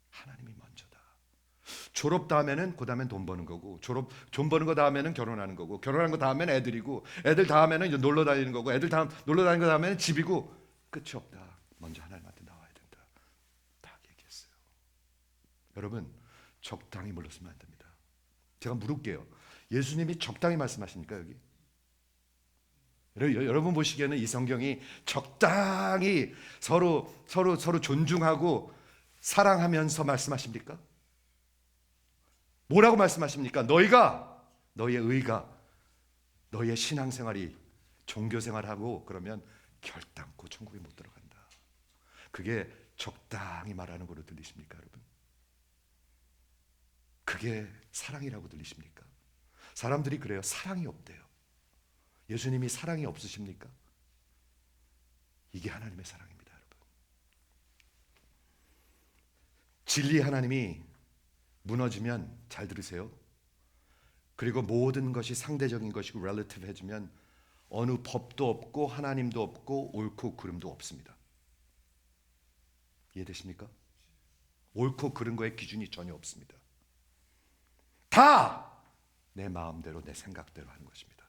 Speaker 1: 하나님이 먼저다. 졸업 다음에는 그 다음엔 돈 버는 거고 돈 버는 거 다음에는 결혼하는 거고 결혼한 거 다음에는 애들이고 애들 다음에는 이제 놀러 다니는 거고 애들 놀러 다니는 거 다음에는 집이고 끝이 없다. 먼저 하나님한테 나와야 된다. 딱 얘기했어요. 여러분 적당히 물러서면 안 됩니다. 제가 물을게요. 예수님이 적당히 말씀하십니까 여기? 여러분 보시기에는 이 성경이 적당히 서로 존중하고 사랑하면서 말씀하십니까? 뭐라고 말씀하십니까? 너희의 의가 너의 신앙생활이 종교생활하고 그러면 결단코 천국에 못 들어간다. 그게 적당히 말하는 거로 들리십니까, 여러분? 그게 사랑이라고 들리십니까? 사람들이 그래요. 사랑이 없대요. 예수님이 사랑이 없으십니까? 이게 하나님의 사랑입니다, 여러분. 진리 하나님이 무너지면, 잘 들으세요, 그리고 모든 것이 상대적인 것이고 relative해지면 어느 법도 없고 하나님도 없고 옳고 그름도 없습니다. 이해되십니까? 옳고 그른 거에 기준이 전혀 없습니다. 다 내 마음대로 내 생각대로 하는 것입니다.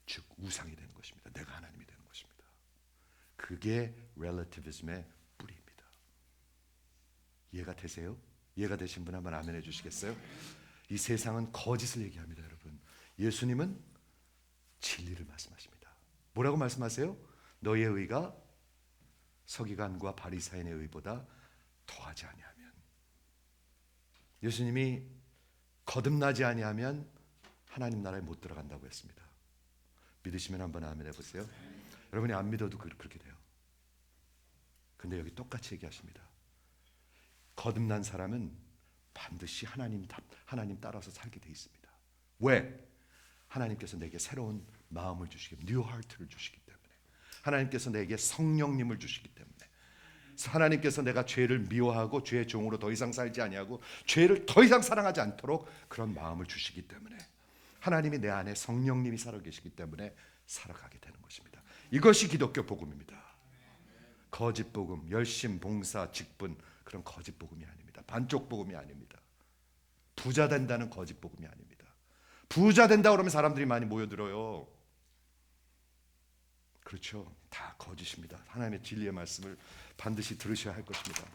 Speaker 1: 즉 우상이 되는 것입니다. 내가 하나님이 되는 것입니다. 그게 relativism의 뿌리입니다. 이해가 되세요? 이해가 되신 분 한번 아멘 해주시겠어요? 이 세상은 거짓을 얘기합니다, 여러분. 예수님은 진리를 말씀하십니다. 뭐라고 말씀하세요? 너의 의가 서기관과 바리사인의 의보다 더하지 아니하면, 예수님이 거듭나지 아니하면 하나님 나라에 못 들어간다고 했습니다. 믿으시면 한번 아멘 해보세요. 여러분이 안 믿어도 그렇게 돼요. 근데 여기 똑같이 얘기하십니다. 거듭난 사람은 반드시 하나님 따라서 살게 돼 있습니다. 왜? 하나님께서 내게 새로운 마음을 주시기, 뉴 하트를 주시기 때문에, 하나님께서 내게 성령님을 주시기 때문에, 하나님께서 내가 죄를 미워하고 죄의 종으로 더 이상 살지 아니하고 죄를 더 이상 사랑하지 않도록 그런 마음을 주시기 때문에, 하나님이 내 안에 성령님이 살아 계시기 때문에 살아가게 되는 것입니다. 이것이 기독교 복음입니다. 거짓 복음, 열심, 봉사, 직분, 그런 거짓 복음이 아닙니다. 반쪽 복음이 아닙니다. 부자 된다는 거짓 복음이 아닙니다. 부자 된다 그러면 사람들이 많이 모여들어요. 그렇죠. 다 거짓입니다. 하나님의 진리의 말씀을 반드시 들으셔야 할 것입니다.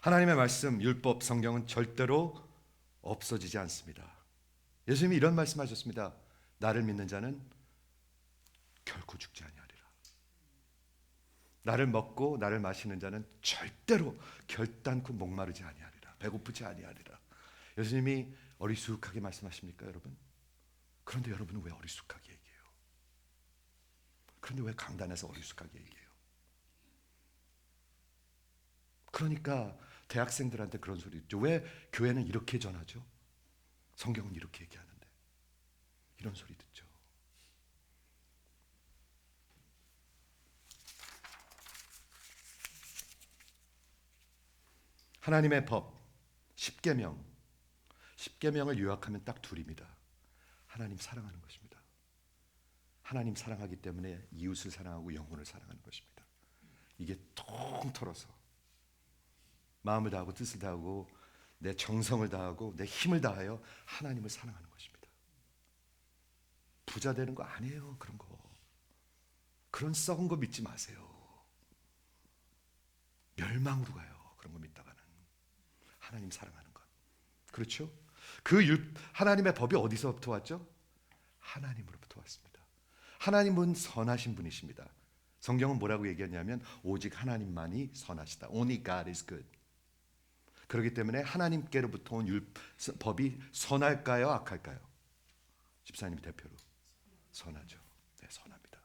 Speaker 1: 하나님의 말씀, 율법, 성경은 절대로 없어지지 않습니다. 예수님이 이런 말씀하셨습니다. 나를 믿는 자는 결코 죽지 아니하리라. 나를 먹고 나를 마시는 자는 절대로 결단코 목마르지 아니하리라. 배고프지 아니하리라. 예수님이 어리숙하게 말씀하십니까, 여러분? 그런데 여러분은 왜 어리숙하게 얘기해요? 그런데 왜 강단에서 어리숙하게 얘기해요? 그러니까 대학생들한테 그런 소리 있죠. 왜 교회는 이렇게 전하죠? 성경은 이렇게 얘기하는데. 이런 소리 듣죠. 하나님의 법, 십계명, 십계명을 요약하면 딱 둘입니다. 하나님 사랑하는 것입니다. 하나님 사랑하기 때문에 이웃을 사랑하고 영혼을 사랑하는 것입니다. 이게 통틀어서 마음을 다하고 뜻을 다하고 내 정성을 다하고 내 힘을 다하여 하나님을 사랑하는 것입니다. 부자 되는 거 아니에요. 그런 거. 그런 썩은 거 믿지 마세요. 멸망으로 가요. 그런 거 믿다가는. 하나님 사랑하는 것. 그렇죠? 하나님의 법이 어디서부터 왔죠? 하나님으로부터 왔습니다. 하나님은 선하신 분이십니다. 성경은 뭐라고 얘기하냐면 오직 하나님만이 선하시다. Only God is good. 그렇기 때문에 하나님께로부터 온 법이 선할까요? 악할까요? 집사님 대표로 선하죠. 네, 선합니다.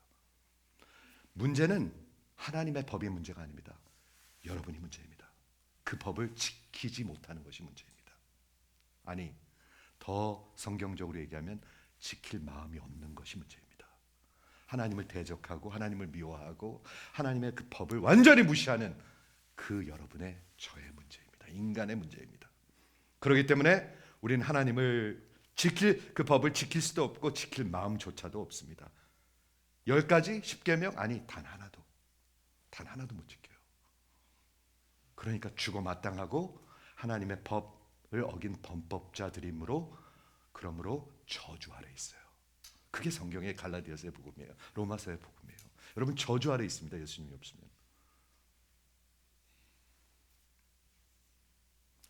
Speaker 1: 문제는 하나님의 법이 문제가 아닙니다. 여러분이 문제입니다. 그 법을 지키지 못하는 것이 문제입니다. 아니, 더 성경적으로 얘기하면 지킬 마음이 없는 것이 문제입니다. 하나님을 대적하고 하나님을 미워하고 하나님의 그 법을 완전히 무시하는 그 여러분의 저의 문제입니다. 인간의 문제입니다. 그렇기 때문에 우리는 하나님을 그 법을 지킬 수도 없고 지킬 마음조차도 없습니다. 10가지 10계명 아니 단 하나도 못 지켜요. 그러니까 죽어 마땅하고 하나님의 법을 어긴 범법자들이므로 그러므로 저주 아래 있어요. 그게 성경의 갈라디아서의 복음이에요. 로마서의 복음이에요. 여러분 저주 아래 있습니다. 예수님이 없으면.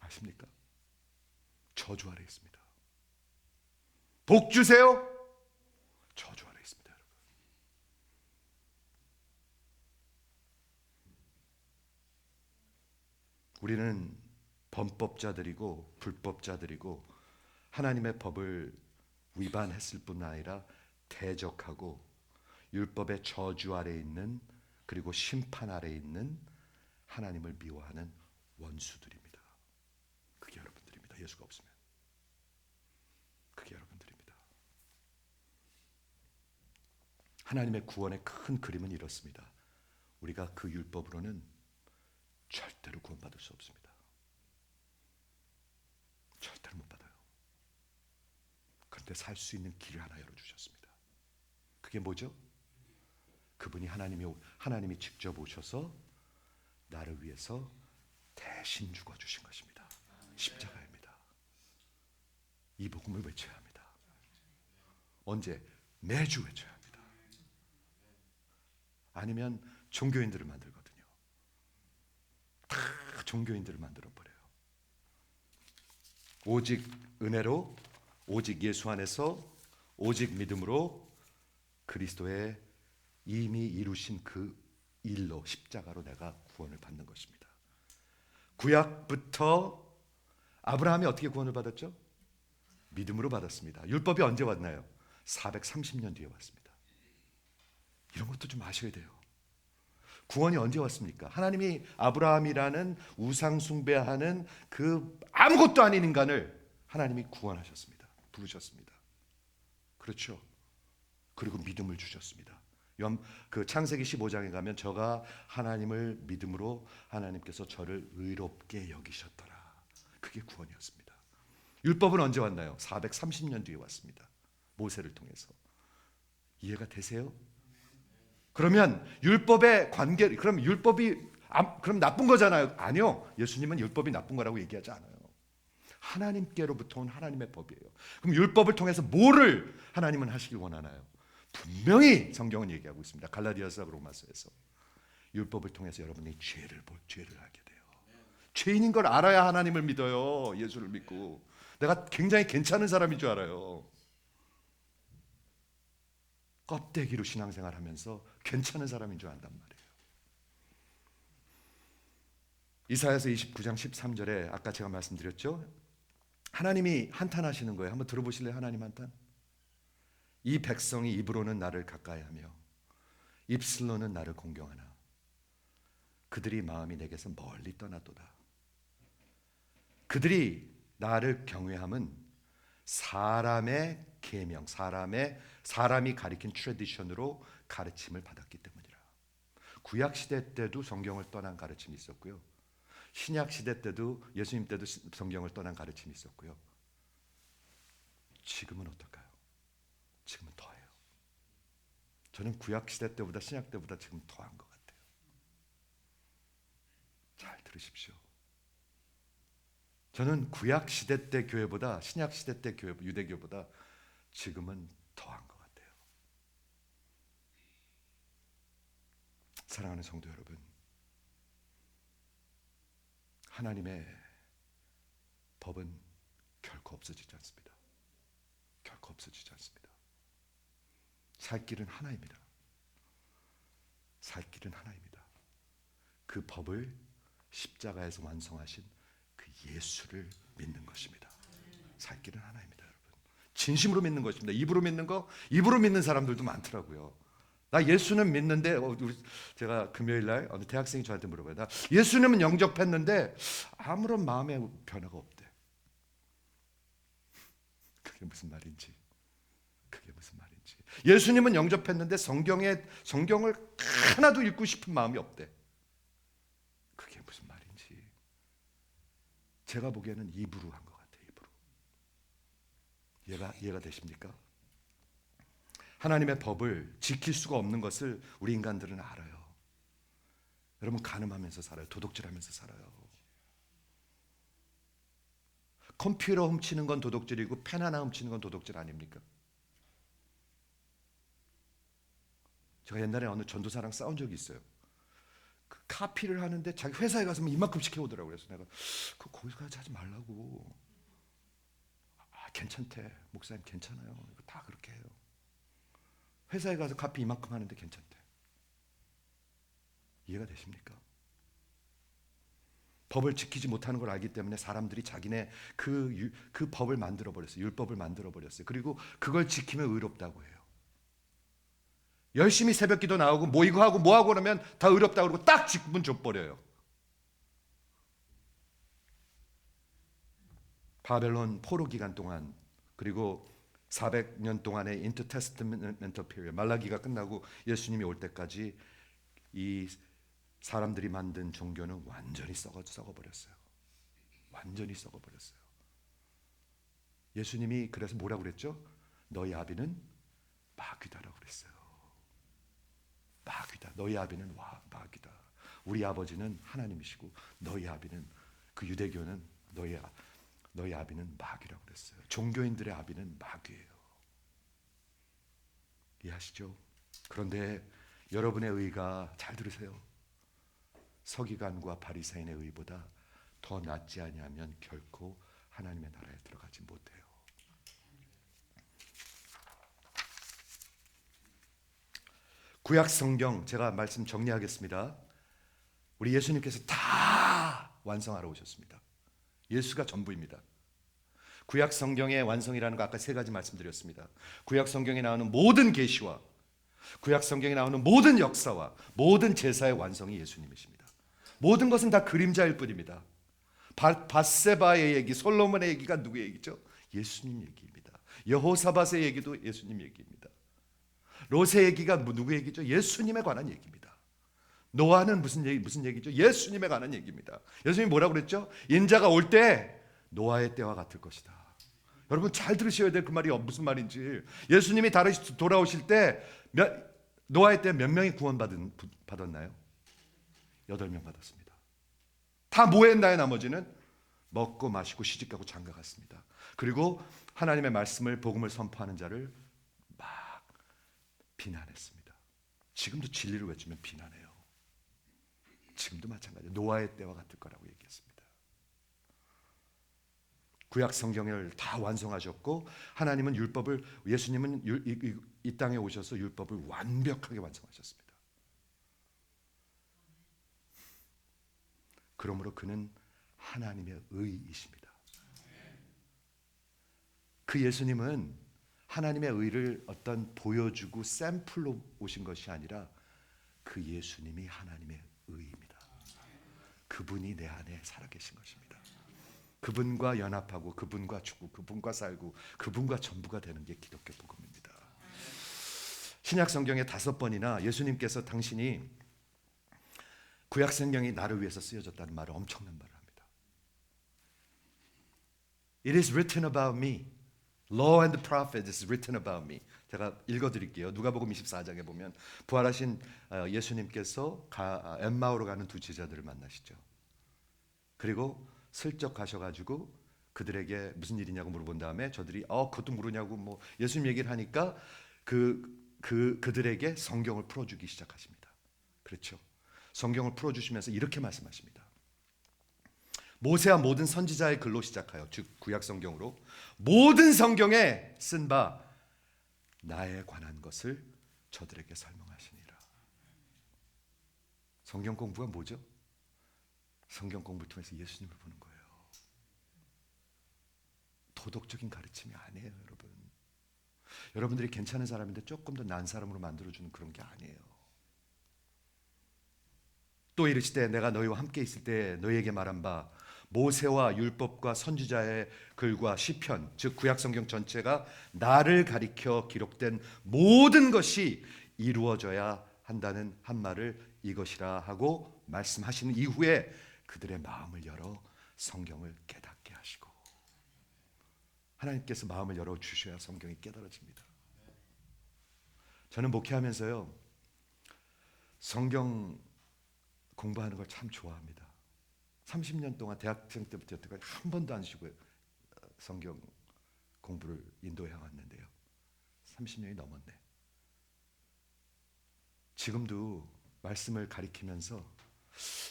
Speaker 1: 아십니까? 저주 아래 있습니다. 복 주세요. 저주 아래 있습니다, 여러분. 우리는 범법자들이고 불법자들이고 하나님의 법을 위반했을 뿐 아니라 대적하고 율법의 저주 아래 있는, 그리고 심판 아래 있는 하나님을 미워하는 원수들입니다. 그게 여러분들입니다. 예수가 없으면. 그게 여러분들입니다. 하나님의 구원의 큰 그림은 이렇습니다. 우리가 그 율법으로는 절대로 구원받을 수 없습니다. 절대로 못 받아요. 그런데 살 수 있는 길을 하나 열어주셨습니다. 그게 뭐죠? 그분이 하나님이 직접 오셔서 나를 위해서 대신 죽어주신 것입니다. 십자가입니다. 이 복음을 외쳐야 합니다. 언제? 매주 외쳐야 합니다. 아니면 종교인들을 만들거든요. 다 종교인들을 만들어버려요. 오직 은혜로, 오직 예수 안에서, 오직 믿음으로 그리스도의 이미 이루신 그 일로, 십자가로 내가 구원을 받는 것입니다. 구약부터 아브라함이 어떻게 구원을 받았죠? 믿음으로 받았습니다. 율법이 언제 왔나요? 430년 뒤에 왔습니다. 이런 것도 좀 아셔야 돼요. 구원이 언제 왔습니까? 하나님이 아브라함이라는 우상 숭배하는 그 아무것도 아닌 인간을 하나님이 구원하셨습니다. 부르셨습니다. 그렇죠? 그리고 믿음을 주셨습니다. 그 창세기 15장에 가면 저가 하나님을 믿음으로 하나님께서 저를 의롭게 여기셨더라. 그게 구원이었습니다. 율법은 언제 왔나요? 430년 뒤에 왔습니다. 모세를 통해서. 이해가 되세요? 그러면 율법의 관계, 그럼 율법이 그럼 나쁜 거잖아요? 아니요. 예수님은 율법이 나쁜 거라고 얘기하지 않아요. 하나님께로부터 온 하나님의 법이에요. 그럼 율법을 통해서 뭐를 하나님은 하시길 원하나요? 분명히 성경은 얘기하고 있습니다. 갈라디아서, 로마서에서 율법을 통해서 여러분이 죄를 알게 돼요. 죄인인 걸 알아야 하나님을 믿어요. 예수를 믿고 내가 굉장히 괜찮은 사람인 줄 알아요. 껍데기로 신앙생활하면서 괜찮은 사람인 줄 안단 말이에요. 이사야서 29장 13절에 아까 제가 말씀드렸죠. 하나님이 한탄하시는 거예요. 한번 들어보실래요? 하나님 한탄. 이 백성이 입으로는 나를 가까이하며 입술로는 나를 공경하나 그들이 마음이 내게서 멀리 떠나도다. 그들이 나를 경외함은 사람의 계명, 사람이 가리킨 트래디션으로 가르침을 받았기 때문이라. 구약 시대 때도 성경을 떠난 가르침이 있었고요. 신약 시대 때도, 예수님 때도 성경을 떠난 가르침이 있었고요. 지금은 어떨까요? 지금은 더해요. 저는 구약 시대 때보다 신약 때보다 지금 더한 것 같아요. 잘 들으십시오. 저는 구약 시대 때 교회보다, 신약 시대 때 교회, 유대교보다 지금은 더한 것 같아요. 사랑하는 성도 여러분, 하나님의 법은 결코 없어지지 않습니다. 결코 없어지지 않습니다. 살 길은 하나입니다. 살 길은 하나입니다. 그 법을 십자가에서 완성하신 그 예수를 믿는 것입니다. 살 길은 하나입니다, 여러분. 진심으로 믿는 것입니다. 입으로 믿는 거, 입으로 믿는 사람들도 많더라고요. 나 예수는 믿는데, 제가 금요일 날 어느 대학생이 저한테 물어봐요. 나 예수님은 영접했는데 아무런 마음의 변화가 없대. 그게 무슨 말인지. 예수님은 영접했는데 성경을 하나도 읽고 싶은 마음이 없대. 그게 무슨 말인지. 제가 보기에는 입으로 한 것 같아요. 입으로. 이해가 되십니까? 하나님의 법을 지킬 수가 없는 것을 우리 인간들은 알아요. 여러분, 간음하면서 살아요. 도둑질하면서 살아요. 컴퓨터 훔치는 건 도둑질이고 펜 하나 훔치는 건 도둑질 아닙니까? 제가 옛날에 어느 전도사랑 싸운 적이 있어요. 그 카피를 하는데 자기 회사에 가서 이만큼씩 해오더라고요. 그래서 내가 거기까지 하지 말라고. 괜찮대. 목사님 괜찮아요. 다 그렇게 해요. 회사에 가서 카피 이만큼 하는데 괜찮대. 이해가 되십니까? 법을 지키지 못하는 걸 알기 때문에 사람들이 자기네 그 법을 만들어 버렸어요. 율법을 만들어 버렸어요. 그리고 그걸 지키면 의롭다고 해요. 열심히 새벽기도 나오고 뭐 이거 하고 뭐 하고 그러면 다 의롭다고 그러고 딱 직분 줘버려요. 바벨론 포로 기간 동안, 그리고 400년 동안의 인터테스트멘털 피리어드, 말라기가 끝나고 예수님이 올 때까지 이 사람들이 만든 종교는 완전히 썩어버렸어요. 완전히 썩어버렸어요. 예수님이 그래서 뭐라고 그랬죠? 너희 아비는 마귀다라고 그랬어요. 마귀다. 너희 아비는 마귀다. 우리 아버지는 하나님이시고 너희 아비는, 그 유대교는 너희 아비는 마귀라고 그랬어요. 종교인들의 아비는 마귀예요. 이해하시죠? 그런데 여러분의 의가, 잘 들으세요, 서기관과 바리새인의 의보다 더 낫지 아니하면 결코 하나님의 나라에 들어가지 못해요. 구약 성경 제가 말씀 정리하겠습니다. 우리 예수님께서 다 완성하러 오셨습니다. 예수가 전부입니다. 구약 성경의 완성이라는 거 아까 세 가지 말씀드렸습니다. 구약 성경에 나오는 모든 계시와 구약 성경에 나오는 모든 역사와 모든 제사의 완성이 예수님이십니다. 모든 것은 다 그림자일 뿐입니다. 밧세바의 얘기, 솔로몬의 얘기가 누구의 얘기죠? 예수님 얘기입니다. 여호사밧의 얘기도 예수님 얘기입니다. 롯의 얘기가 누구 얘기죠? 예수님에 관한 얘기입니다. 노아는 무슨 얘기죠? 예수님에 관한 얘기입니다. 예수님이 뭐라고 그랬죠? 인자가 올 때 노아의 때와 같을 것이다. 여러분 잘 들으셔야 돼요. 그 말이 무슨 말인지. 예수님이 다시 돌아오실 때 노아의 때 몇 명이 구원받았나요? 8명 받았습니다. 다 뭐 했나요? 나머지는 먹고 마시고 시집가고 장가갔습니다. 그리고 하나님의 말씀을, 복음을 선포하는 자를 막 비난했습니다. 지금도 진리를 외치면 비난해요. 지금도 마찬가지예요. 노아의 때와 같을 거라고 얘기했습니다. 구약 성경을 다 완성하셨고, 하나님은 율법을, 예수님은 이 땅에 오셔서 율법을 완벽하게 완성하셨습니다. 그러므로 그는 하나님의 의이십니다. 그 예수님은 하나님의 의를 어떤 보여주고 샘플로 오신 것이 아니라 그 예수님이 하나님의 의입니다. 그분이 내 안에 살아계신 것입니다. 그분과 연합하고 그분과 죽고 그분과 살고 그분과 전부가 되는 게 기독교 복음입니다. 신약 성경에 5번이나 예수님께서 당신이 구약 성경이 나를 위해서 쓰여졌다는 말을, 엄청난 말을 합니다. It is written about me. Law and the prophet is written about me. 제가 읽어드릴게요. 누가복음 24장에 보면 부활하신 예수님께서 엠마오로 가는 두 제자들을 만나시죠. 그리고 슬쩍 가셔가지고 그들에게 무슨 일이냐고 물어본 다음에 저들이 그것도 모르냐고 뭐 예수님 얘기를 하니까 그들에게 성경을 풀어주기 시작하십니다. 그렇죠? 성경을 풀어주시면서 이렇게 말씀하십니다. 모세와 모든 선지자의 글로 시작하여, 즉 구약 성경으로 모든 성경에 쓴 바 나에 관한 것을 저들에게 설명하시니라. 성경 공부가 뭐죠? 성경 공부를 통해서 예수님을 보는 거예요. 도덕적인 가르침이 아니에요, 여러분. 여러분들이 괜찮은 사람인데 조금 더 나은 사람으로 만들어주는 그런 게 아니에요. 또 이르시되 내가 너희와 함께 있을 때 너희에게 말한 바 모세와 율법과 선지자의 글과 시편, 즉 구약 성경 전체가 나를 가리켜 기록된 모든 것이 이루어져야 한다는 한 말을 이것이라 하고 말씀하시는 이후에 그들의 마음을 열어 성경을 깨닫게 하시고, 하나님께서 마음을 열어 주셔야 성경이 깨달아집니다. 저는 목회하면서요, 성경 공부하는 걸 참 좋아합니다. 30년 동안 대학생 때부터 여태까지 한 번도 안 쉬고 성경 공부를 인도해 왔는데요. 30년이 넘었네. 지금도 말씀을 가리키면서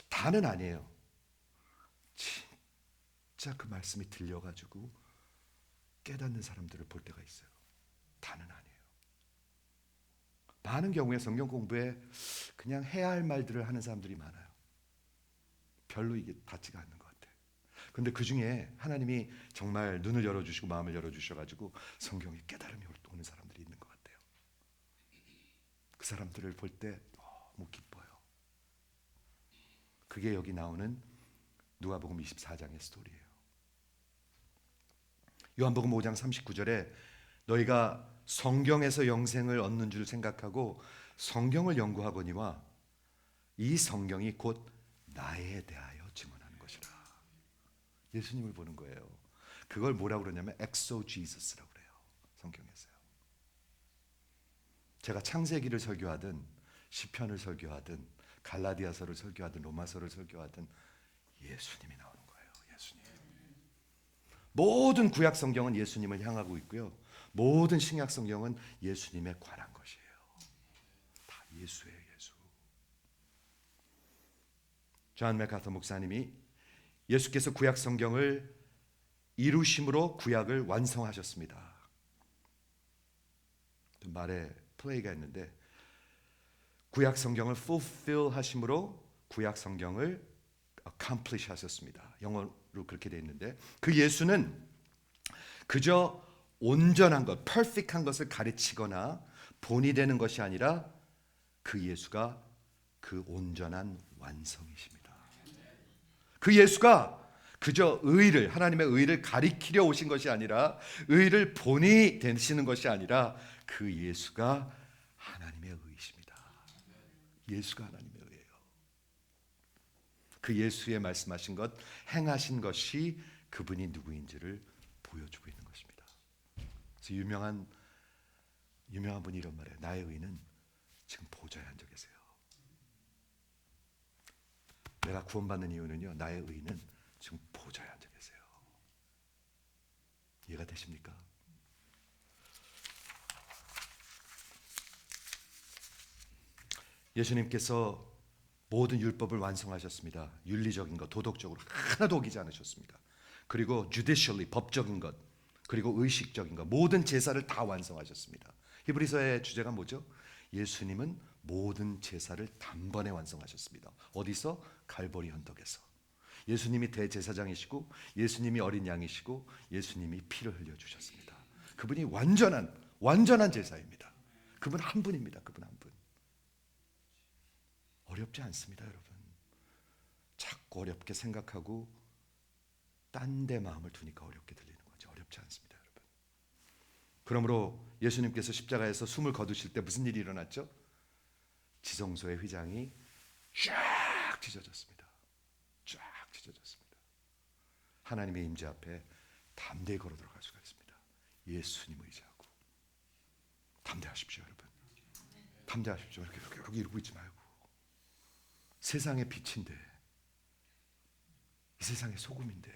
Speaker 1: 다는 아니에요. 진짜 그 말씀이 들려가지고 깨닫는 사람들을 볼 때가 있어요. 다는 아니에요. 많은 경우에 성경 공부에 그냥 해야 할 말들을 하는 사람들이 많아요. 별로 이게 닿지가 않는 것 같아. 근데 그 중에 하나님이 정말 눈을 열어주시고 마음을 열어주셔가지고 성경에 깨달음이 오는 사람들이 있는 것 같아요. 그 사람들을 볼 때 너무 기뻐요. 그게 여기 나오는 누가복음 24장의 스토리예요. 요한복음 5장 39절에 너희가 성경에서 영생을 얻는 줄 생각하고 성경을 연구하거니와 이 성경이 곧 나에 대하여 증언하는 것이라. 예수님을 보는 거예요. 그걸 뭐라고 그러냐면 엑소지서스라고 그래요. 성경에서요. 제가 창세기를 설교하든 시편을 설교하든 갈라디아서를 설교하든 로마서를 설교하든 예수님이 나오는 거예요. 예수님. 모든 구약 성경은 예수님을 향하고 있고요. 모든 신약 성경은 예수님에 관한 것이에요. 다 예수예요, 예수. 존 맥카터 목사님이 예수께서 구약 성경을 이루심으로 구약을 완성하셨습니다. 말에 플레이가 있는데 구약 성경을 fulfill 하심으로 구약 성경을 accomplish 하셨습니다. 영어로 그렇게 되어 있는데 그 예수는 그저 온전한 것, perfect한 것을 가르치거나 본이 되는 것이 아니라 그 예수가 그 온전한 완성이십니다. 그 예수가 그저 의를, 하나님의 의를 가리키려 오신 것이 아니라 의를 본이 되시는 것이 아니라 그 예수가 하나님의 의이십니다. 예수가 하나님의 의예요. 그 예수의 말씀하신 것, 행하신 것이 그분이 누구인지를 보여주고 있는 것입니다. 그래서 유명한 분이 이런 말이에요. 나의 의는 지금 보좌에 앉아 계세요. 내가 구원받는 이유는요, 나의 의는 지금 보좌에 앉아 계세요. 이해가 되십니까? 예수님께서 모든 율법을 완성하셨습니다. 윤리적인 것, 도덕적으로 하나도 어기지 않으셨습니다. 그리고 judicially, 법적인 것, 그리고 의식적인 것, 모든 제사를 다 완성하셨습니다. 히브리서의 주제가 뭐죠? 예수님은 모든 제사를 단번에 완성하셨습니다. 어디서? 갈보리 언덕에서. 예수님이 대제사장이시고 예수님이 어린 양이시고 예수님이 피를 흘려주셨습니다. 그분이 완전한 제사입니다. 그분 한 분입니다. 그분 한 분. 어렵지 않습니다, 여러분. 자꾸 어렵게 생각하고 딴 데 마음을 두니까 어렵게 들리는 거죠. 어렵지 않습니다, 여러분. 그러므로 예수님께서 십자가에서 숨을 거두실 때 무슨 일이 일어났죠? 지성소의 휘장이 쫙 찢어졌습니다. 쫙 찢어졌습니다. 하나님의 임재 앞에 담대히 걸어 들어갈 수가 있습니다. 예수님 의지하고. 담대하십시오, 여러분. 담대하십시오. 이렇게 이러고 있지 말고. 세상의 빛인데, 이 세상의 소금인데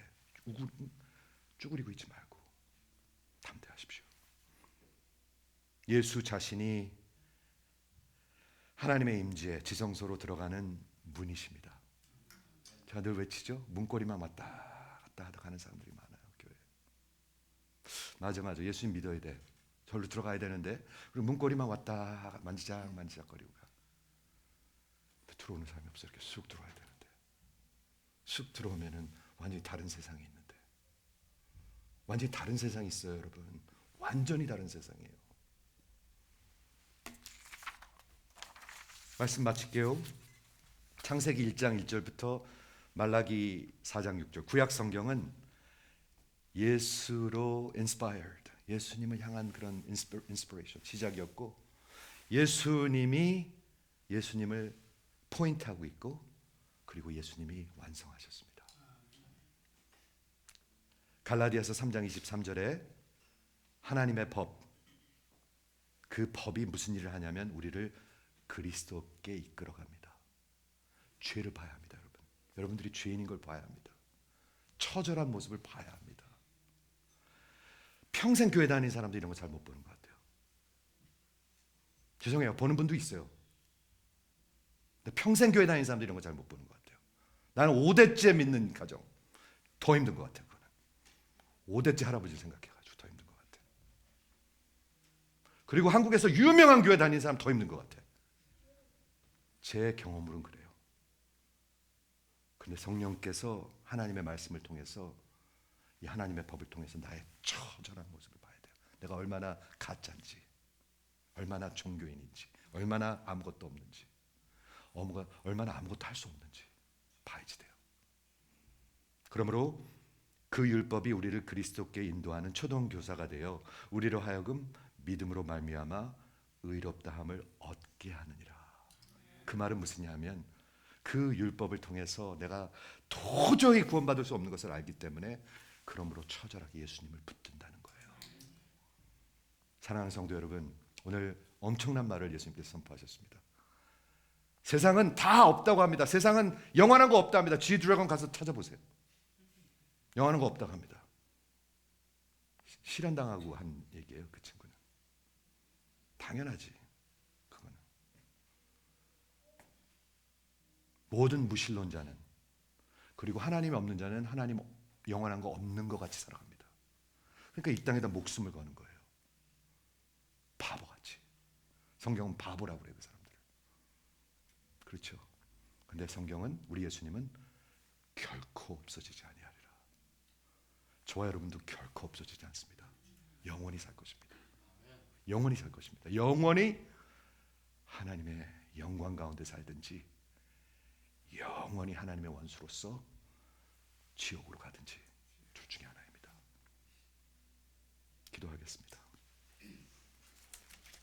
Speaker 1: 쭈그리고 있지 말고 담대하십시오. 예수 자신이 하나님의 임재 지성소로 들어가는 문이십니다. 제가 늘 외치죠. 문고리만 왔다 갔다 하다 가는 사람들이 많아요, 교회. 맞아. 예수님 믿어야 돼. 절로 들어가야 되는데 그리고 문고리만 왔다 만지작거리고 가. 들어오는 사람이 없어. 이렇게 쑥 들어와야 되는데 쑥 들어오면은 완전히 다른 세상이 있는데, 완전히 다른 세상이 있어요, 여러분. 완전히 다른 세상이에요. 말씀 마칠게요. 창세기 1장 1절부터 말라기 4장 6절. 구약 성경은 예수로 inspired, 예수님을 향한 그런 inspiration, 시작이었고, 예수님을 포인트하고 있고, 그리고 예수님이 완성하셨습니다. 갈라디아서 3장 23절에 하나님의 법, 그 법이 무슨 일을 하냐면 우리를 그리스도께 이끌어갑니다. 죄를 봐야 합니다, 여러분. 여러분들이 죄인인 걸 봐야 합니다. 처절한 모습을 봐야 합니다. 평생 교회 다니는 사람도 이런 거 잘 못 보는 것 같아요. 죄송해요. 보는 분도 있어요. 근데 평생 교회 다니는 사람도 이런 거 잘 못 보는 것 같아요. 나는 5대째 믿는 가정 더 힘든 것 같아요. 그거는 5대째 할아버지 생각해가지고 더 힘든 것 같아요. 그리고 한국에서 유명한 교회 다니는 사람 더 힘든 것 같아요. 제 경험으로는 그래요. 근데 성령께서 하나님의 말씀을 통해서 이 하나님의 법을 통해서 나의 처절한 모습을 봐야 돼요. 내가 얼마나 가짜인지, 얼마나 종교인인지, 얼마나 아무것도 없는지, 얼마나 아무것도 할 수 없는지 봐야지 돼요. 그러므로 그 율법이 우리를 그리스도께 인도하는 초등교사가 되어 우리로 하여금 믿음으로 말미암아 의롭다함을 얻게 하느니라. 그 말은 무엇이냐 하면 그 율법을 통해서 내가 도저히 구원받을 수 없는 것을 알기 때문에 그러므로 처절하게 예수님을 붙든다는 거예요. 사랑하는 성도 여러분, 오늘 엄청난 말을 예수님께서 선포하셨습니다. 세상은 다 없다고 합니다. 세상은 영원한 거 없다 합니다. G 드래곤 가서 찾아보세요. 영원한 거 없다고 합니다. 실현당하고 한 얘기예요. 그 친구는. 당연하지. 그거는. 모든 무신론자는, 그리고 하나님이 없는 자는 하나님 영원한 거 없는 것 같이 살아갑니다. 그러니까 이 땅에다 목숨을 거는 거예요. 바보같이. 성경은 바보라고 그래요, 그 사람들을. 그렇죠. 근데 성경은, 우리 예수님은 결코 없어지지 아니하리라. 저와 여러분도 결코 없어지지 않습니다. 영원히 살 것입니다. 영원히 살 것입니다. 영원히 하나님의 영광 가운데 살든지 영원히 하나님의 원수로서 지옥으로 가든지.